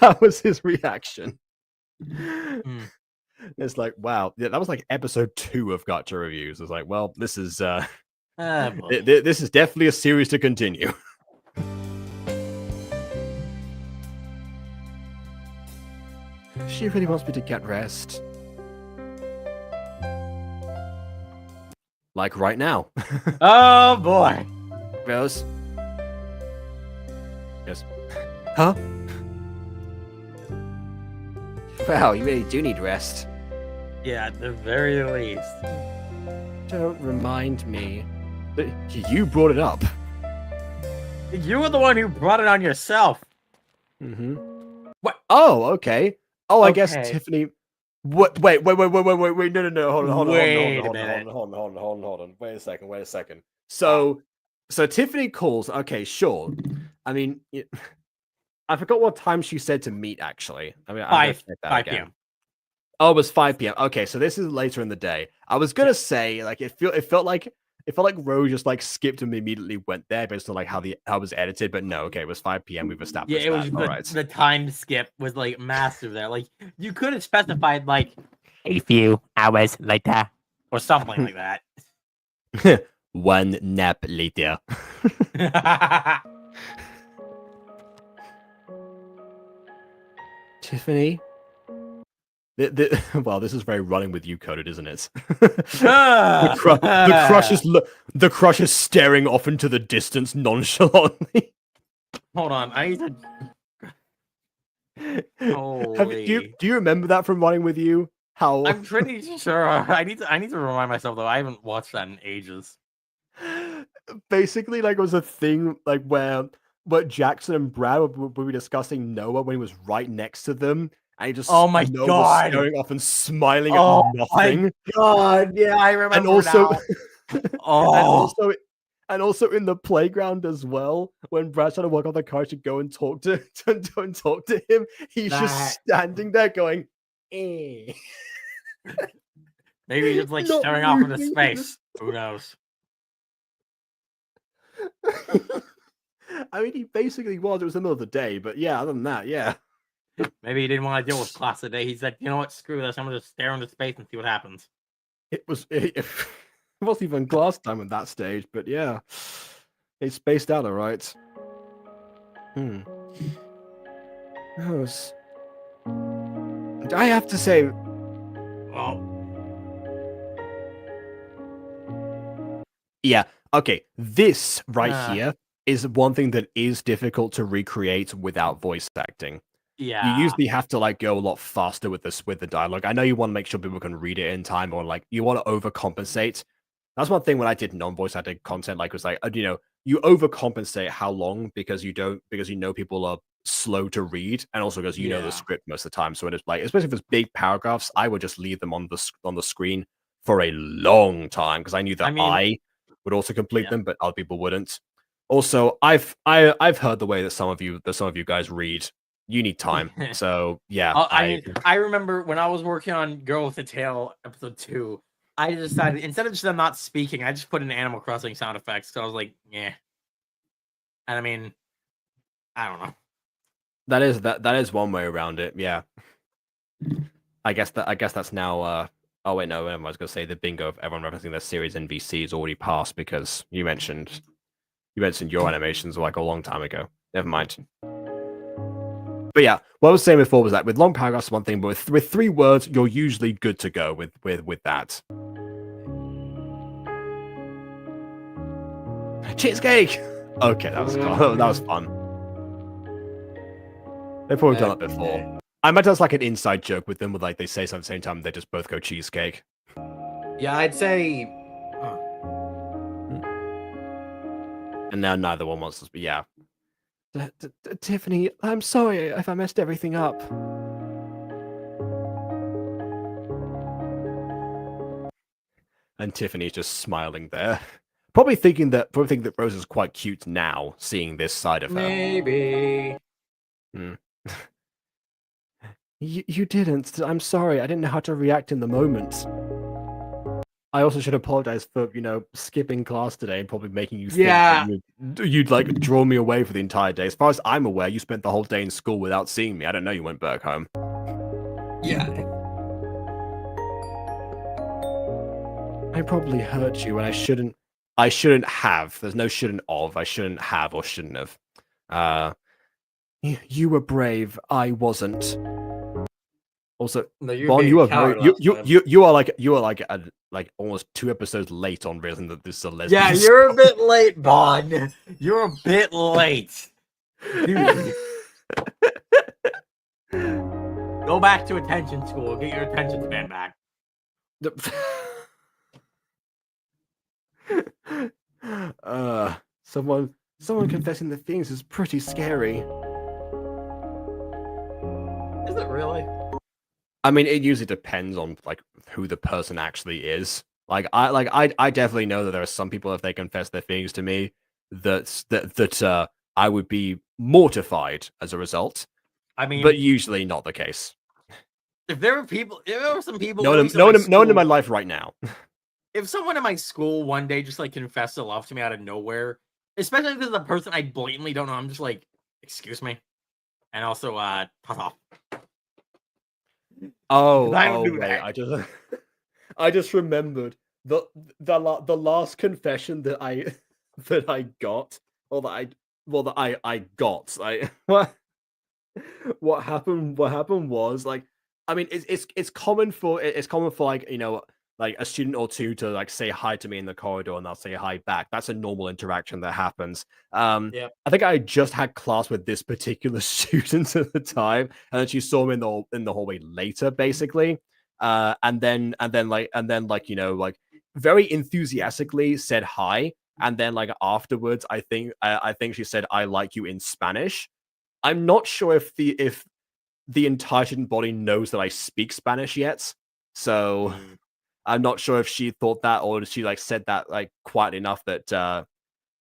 That was his reaction. It's like, wow, yeah, that was like episode 2 of Gacha Reviews. It's like, well, this is this is definitely a series to continue. She really wants me to get rest. Like right now. Oh boy. Rose? Yes. Huh? Wow, you really do need rest. Yeah, at the very least. Don't remind me. But you brought it up. You were the one who brought it on yourself. Mm-hmm. What? Oh, okay. Oh, I guess Okay. Tiffany. What? Wait. No. Hold on. Wait a second. So Tiffany calls. Okay, sure. I mean, I forgot what time she said to meet. Actually, I mean, 5 p.m. Oh, it was 5 p.m. Okay, so this is later in the day. I was gonna say like it felt like Rose just like skipped and immediately went there based on like how it was edited, but no, okay, it was 5 p.m. We've established. Yeah, it was the time skip was like massive there. Like you could have specified like a few hours later or something like that. one nap later. Tiffany? Well, this is very running with you coded, isn't it? The crush is staring off into the distance nonchalantly. Hold on, I need to. Do you remember that from running with you? How I'm pretty sure. I need to remind myself though. I haven't watched that in ages. basically like it was a thing like where Jackson and Brad would be discussing Noah when he was right next to them, and he just Oh my Noah God. was staring off and smiling Oh at nothing. my God, yeah, I remember And also, now. and also in the playground as well, when Brad's trying to work on the car to go and talk to him, he's just standing there going, eh. Maybe just like Not staring off into moving. space. Who knows? I mean, he basically was. It was the middle of the day, but yeah, other than that, yeah. Maybe he didn't want to deal with class today. He said, "You know what? Screw this. I'm gonna just stare into space and see what happens." It wasn't even class time at that stage, but yeah, it spaced out all right. I have to say, yeah, okay, this right here is one thing that is difficult to recreate without voice acting. Yeah. You usually have to like go a lot faster with the dialogue. I know you want to make sure people can read it in time, or like you want to overcompensate. That's one thing when I did non-voice acted content, like was like you overcompensate how long because you know people are slow to read, and also because you know the script most of the time. So it is like, especially if it's big paragraphs, I would just leave them on the screen for a long time because I knew that I would also complete them, but other people wouldn't. Also, I've heard the way that some of you guys read. You need time, so yeah. I remember when I was working on Girl with a Tail episode 2, I decided instead of just them not speaking, I just put in Animal Crossing sound effects. So I was like, yeah. And I mean, I don't know. That is one way around it. Yeah. I guess that's now. Oh wait, no. I was gonna say the bingo of everyone referencing their series NVC is already passed because you mentioned your animations like a long time ago. Never mind. But yeah, what I was saying before was that with long paragraphs, one thing, but with 3 words, you're usually good to go with that. Cheesecake. Okay, that was fun. That was fun. They've probably done that before. I imagine that's like an inside joke with them, with like they say something at the same time, they just both go cheesecake. Yeah, I'd say. And now neither one wants to. But yeah. Tiffany, I'm sorry if I messed everything up. And Tiffany's just smiling there. Probably thinking that Rose is quite cute now, seeing this side of her. Maybe. You didn't. I'm sorry. I didn't know how to react in the moment. I also should apologize for, skipping class today and probably making you think that you'd like draw me away for the entire day. As far as I'm aware, you spent the whole day in school without seeing me. I don't know you went back home. Yeah. I probably hurt you and I shouldn't have. There's no shouldn't of. I shouldn't have or shouldn't have. You were brave. I wasn't. Also, No, Bon, you are like almost 2 episodes late on realizing that this is a lesbian. Yeah, you're a bit late, Bon. You're a bit late. Dude. Go back to attention school. Get your attention span back. Someone confessing their feelings is pretty scary. Is it really? I mean, it usually depends on like who the person actually is. I definitely know that there are some people, if they confess their feelings to me, that I would be mortified as a result. I mean, but usually not the case. If there were some people. No one in my life right now. If someone in my school one day just like confessed to love to me out of nowhere, especially if it's a person I blatantly don't know, I'm just like, excuse me, and also toss off. Oh, wait, I just remembered. the the last confession that I that I got, or that I got, what happened was like, I mean, it's common for like, like a student or two to like say hi to me in the corridor and I'll say hi back. That's a normal interaction that happens. Yeah. I think I just had class with this particular student at the time, and then she saw me in the hallway later, basically. And then like very enthusiastically said hi, and then like afterwards, I think she said I like you in Spanish. I'm not sure if the entire student body knows that I speak Spanish yet, so I'm not sure if she thought that, or she like said that like quietly enough that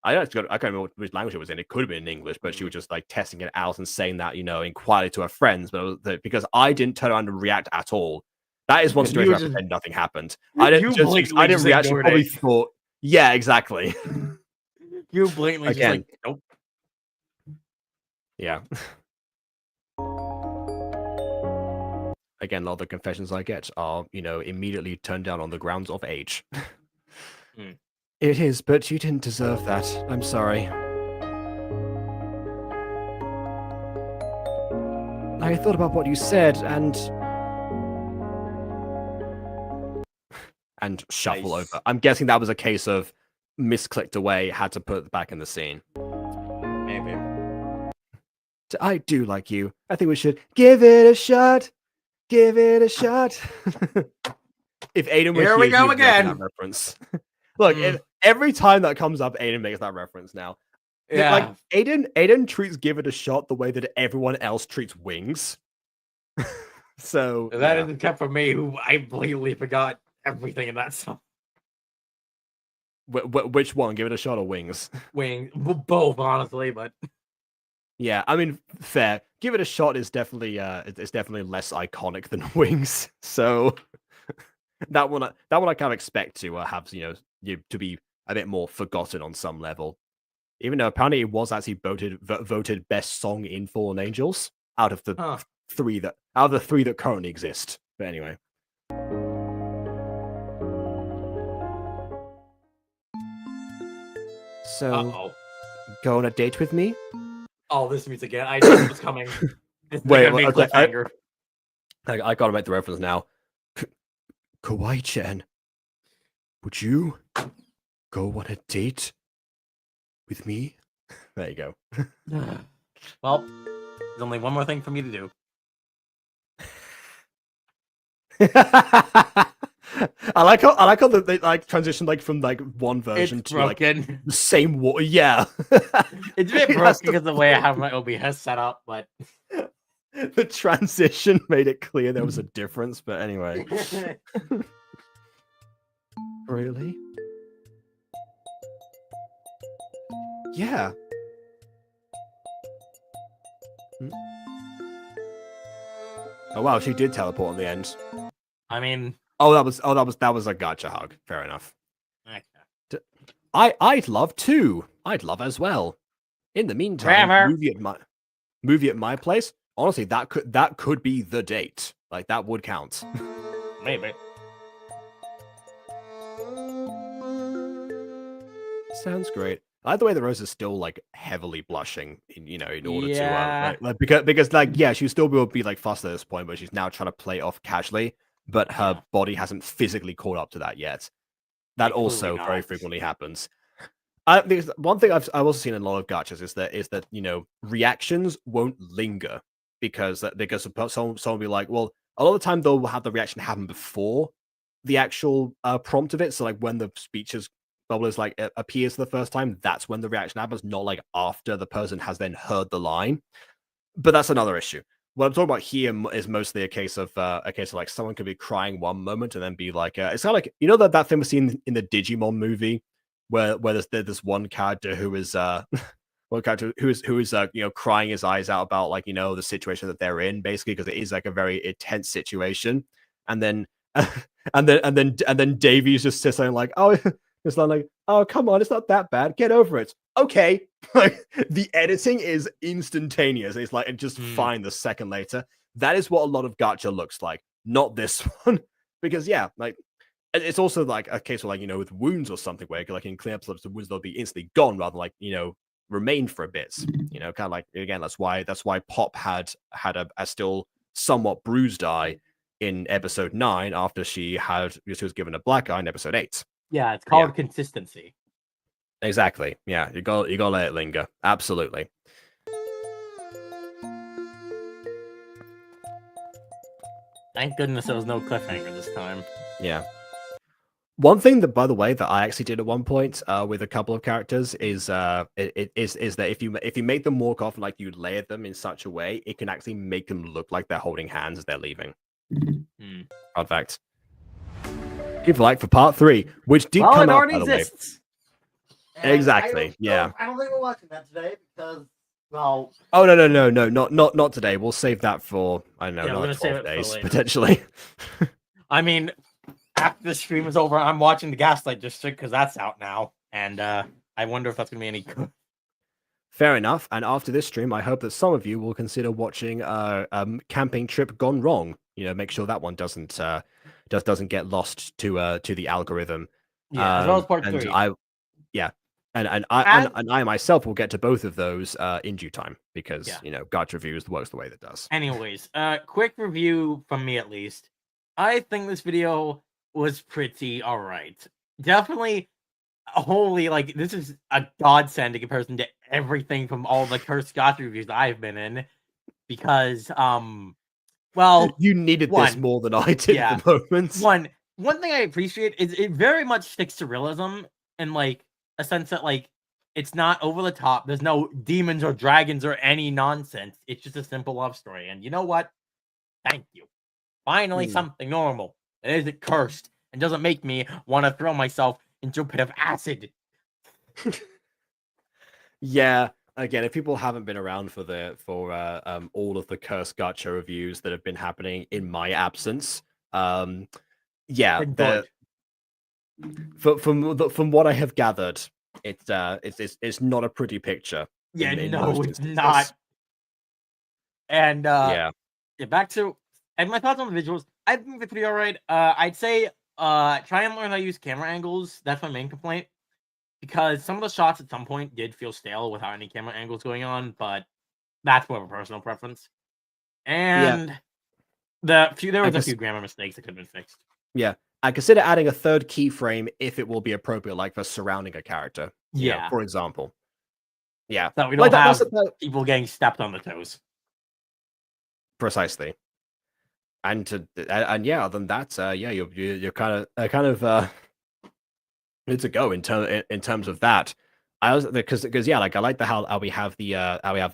I can't remember which language it was in. It could have been in English, but she was just like testing it out and saying that, in quietly to her friends. But because I didn't turn around and react at all, that is one situation where I pretend nothing happened. I didn't react. She probably thought, yeah, exactly. You blatantly Again. just like, nope. Yeah. Again, a lot of the confessions I get are, immediately turned down on the grounds of age. It is, but you didn't deserve that. I'm sorry. I thought about what you said and shuffle Nice. over. I'm guessing that was a case of misclicked away, had to put it back in the scene. Maybe. I do like you. I think we should give it a shot. Give it a shot. If Aiden were Here we go he'd be making again. that reference. Look, every time that comes up, Aiden makes that reference now. Yeah. Like Aiden treats Give It a Shot the way that everyone else treats Wings. So That isn't kept for me, who I blatantly forgot everything in that song. Which one? Give It a Shot or Wings? Both, honestly, but yeah, I mean, fair. Give It a Shot is definitely it's definitely less iconic than Wings. So that one I kind of expect to have to be a bit more forgotten on some level. Even though apparently it was actually voted best song in Fallen Angels out of the three that currently exist. But anyway. So, go on a date with me? Oh, this music again. I knew it was coming. Wait, I gotta make the reference now. Kawaii-chan, would you go on a date with me? There you go. Well, there's only one more thing for me to do. I like how they like transition like from like one version It's to broken. like the same water. Yeah, It's a bit broken because of the way I have my OBS set up, but the transition made it clear there was a difference. But anyway, really? Yeah. Oh wow, she did teleport in the end. I mean, that was a gacha hug. Fair enough. okay. I'd love to. I'd love as well. In the meantime, movie at my place. Honestly, that could be the date. Like that would count. Maybe. Sounds great. I like the way that Rose is still like heavily blushing in order Yeah. to because like she still will be like fussed at this point, but she's now trying to play it off casually. But her body hasn't physically caught up to that yet. That also very frequently happens. Because one thing I've also seen in a lot of gachas is that reactions won't linger because someone will be like, well, a lot of the time they'll have the reaction happen before the actual prompt of it. So like when the speeches bubble is like appears for the first time, that's when the reaction happens, not like after the person has then heard the line. But that's another issue. What I'm talking about here is mostly a case of like someone could be crying one moment and then be like, it's kind of like that thing we see in the Digimon movie where there's this one character who is crying his eyes out about like the situation that they're in, basically because it is like a very intense situation, and then and then Davies just says something like, oh. It's not like, oh, come on, it's not that bad. Get over it. Okay. Like the editing is instantaneous. It's like just fine the second later. That is what a lot of gacha looks like. Not this one. Because like it's also like a case of like with wounds or something where like in clean episodes the wounds they'll be instantly gone rather than like remain for a bit. Kind of like again that's why Pop had a still somewhat bruised eye in episode 9 after she was given a black eye in episode 8. Yeah, it's called consistency. Exactly. Yeah, you gotta let it linger. Absolutely. Thank goodness there was no cliffhanger this time. Yeah. One thing that, by the way, that I actually did at one point with a couple of characters is that if you make them walk off and like you layer them in such a way, it can actually make them look like they're holding hands as they're leaving. Fun fact. Give a like for part 3, which did come out by the way. Exactly. Yeah. I don't think we're watching that today because, well. Oh no, not today. We'll save that for I don't know, another 12 days potentially. I mean, after the stream is over, I'm watching the Gaslight District because that's out now, and I wonder if that's gonna be any good. Fair enough. And after this stream, I hope that some of you will consider watching Camping Trip Gone Wrong. Make sure that one doesn't get lost to the algorithm. Yeah, as well as part 3. And I myself will get to both of those in due time because Gacha Reviews works the way that does. Anyways, quick review from me at least. I think this video was pretty alright. Definitely, holy, like this is a godsend in comparison to everything from all the cursed Gacha reviews I've been in, because well, you needed this more than I did at the moment. One thing I appreciate is it very much sticks to realism and like a sense that like it's not over the top. There's no demons or dragons or any nonsense. It's just a simple love story. And you know what? Thank you. Finally, something normal. It isn't cursed and doesn't make me want to throw myself into a pit of acid. Yeah. Again, if people haven't been around for all of the cursed Gacha reviews that have been happening in my absence, from what I have gathered, it's not a pretty picture. Yeah, no, it's not. And back to my thoughts on the visuals. I think they're pretty alright. I'd say try and learn how to use camera angles. That's my main complaint. Because some of the shots at some point did feel stale without any camera angles going on, but that's more of a personal preference. And there was a few grammar mistakes that could have been fixed. Yeah. I consider adding a third keyframe if it will be appropriate, like for surrounding a character. For example. Yeah. So we don't have people getting stepped on the toes. Precisely. And other than that, you're kind of good to go in terms of that. I was because I like how we have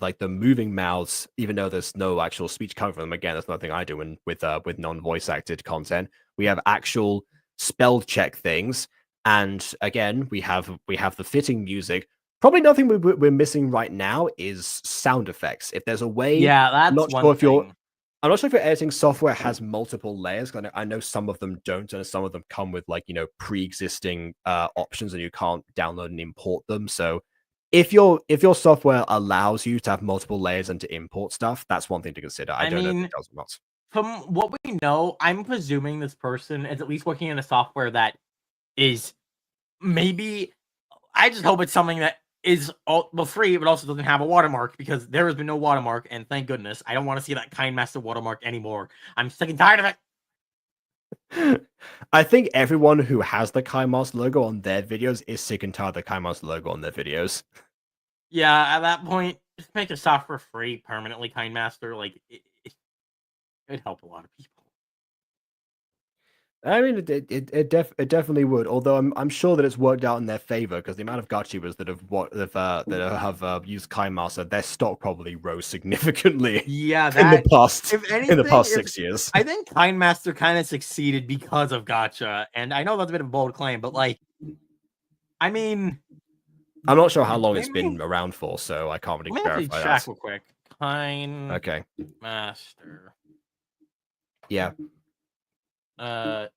like the moving mouths, even though there's no actual speech coming from them. Again, that's nothing I do with non-voice acted content. We have actual spell check things, and again, we have the fitting music. Probably nothing we're missing right now is sound effects. If there's a way, that's I'm not sure if your editing software has multiple layers. I know some of them don't, and some of them come with like pre-existing options, and you can't download and import them. So if your software allows you to have multiple layers and to import stuff, that's one thing to consider. I don't know if it does or not. From what we know, I'm presuming this person is at least working in a software that is maybe. I just hope it's something that is free, but also doesn't have a watermark, because there has been no watermark, and thank goodness. I don't want to see that Kind Master watermark anymore. I'm sick and tired of it. I think everyone who has the Kind Master logo on their videos is sick and tired of the Kind Master logo on their videos. Yeah, at that point, just make the software free permanently, Kind Master. Like, it would help a lot of people. I mean, it definitely would. Although I'm sure that it's worked out in their favor, because the amount of gachibas that have used Kind Master, their stock probably rose significantly. Yeah, in the past 6 years. I think Kind Master kind of succeeded because of Gacha, and I know that's a bit of a bold claim, but like, I mean, I'm not sure how long it's been around for, so I can't really verify that. Real quick. Kind Master. Yeah. I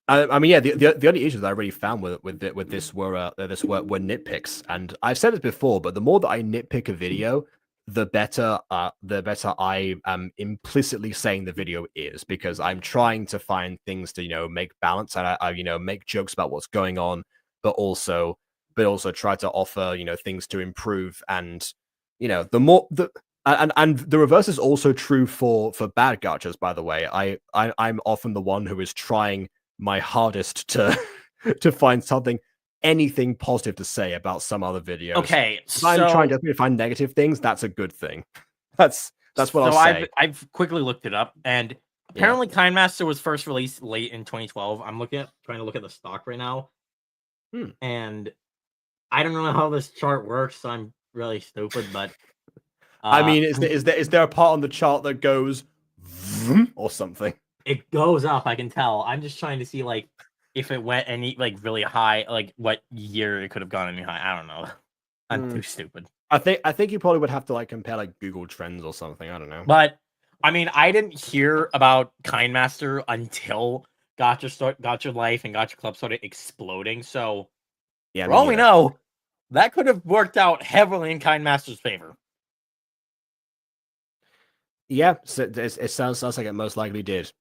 mean, the only issues I really found with this were nitpicks, and I've said this before, but the more that I nitpick a video, the better I am implicitly saying the video is, because I'm trying to find things to make balance, and I make jokes about what's going on, but also try to offer things to improve, and the more the and the reverse is also true for bad gachas, by the way. I'm often the one who is trying my hardest to to find anything positive to say about some other videos. Okay, If I'm trying to find negative things, that's a good thing. That's what I'll say. I've quickly looked it up, and apparently Kindmaster was first released late in 2012. I'm trying to look at the stock right now, and I don't know how this chart works, so I'm really stupid, but I mean, is there a part on the chart that goes vroom or something? it goes up, I can tell. I'm just trying to see like if it went any like really high, like what year it could have gone any high. I don't know. I'm too stupid. I think you probably would have to like compare like Google Trends or something. I don't know. But I mean, I didn't hear about Kindmaster until Gacha Life and Gacha Club started exploding. So yeah, for all we know, that could have worked out heavily in Kindmaster's favor. Yeah, so it sounds like it most likely did.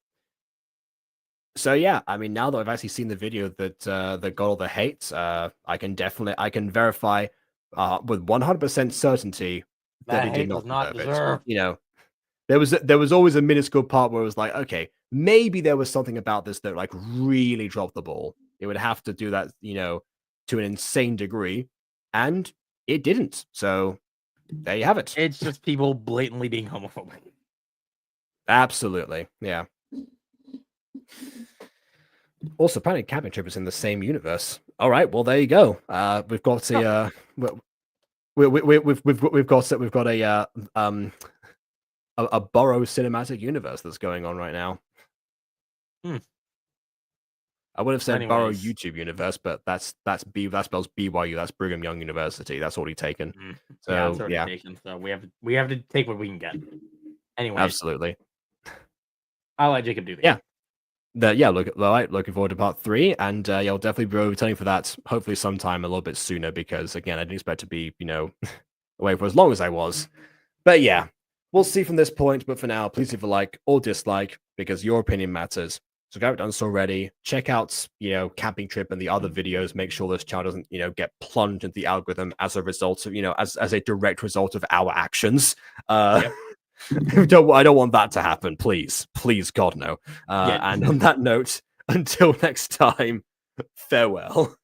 So yeah, I mean, now that I've actually seen the video that got all the hate, I can verify with 100% certainty that it did not deserve it. There was always a minuscule part where it was like, okay, maybe there was something about this that like really dropped the ball. It would have to do that, to an insane degree, and it didn't. So there you have it. It's just people blatantly being homophobic. Absolutely, yeah. Also, apparently, Cabin Trip is in the same universe. All right, well, there you go. We've got a we've got a Burrow cinematic universe that's going on right now. I would have said Burrow YouTube universe, but that spells BYU. That's Brigham Young University. That's already taken. So yeah, it's already taken. So we have to take what we can get. Anyway, absolutely. I'll let Jacob do that. Yeah. Looking forward to part 3, and I'll definitely be returning for that. Hopefully, sometime a little bit sooner, because again, I didn't expect to be away for as long as I was. But yeah, we'll see from this point. But for now, please leave a like or dislike, because your opinion matters. So if you haven't done so already, check out Camping Trip and the other videos. Make sure this channel doesn't get plunged into the algorithm as a result of as a direct result of our actions. I don't want that to happen. Please, God, no. And on that note, until next time, farewell.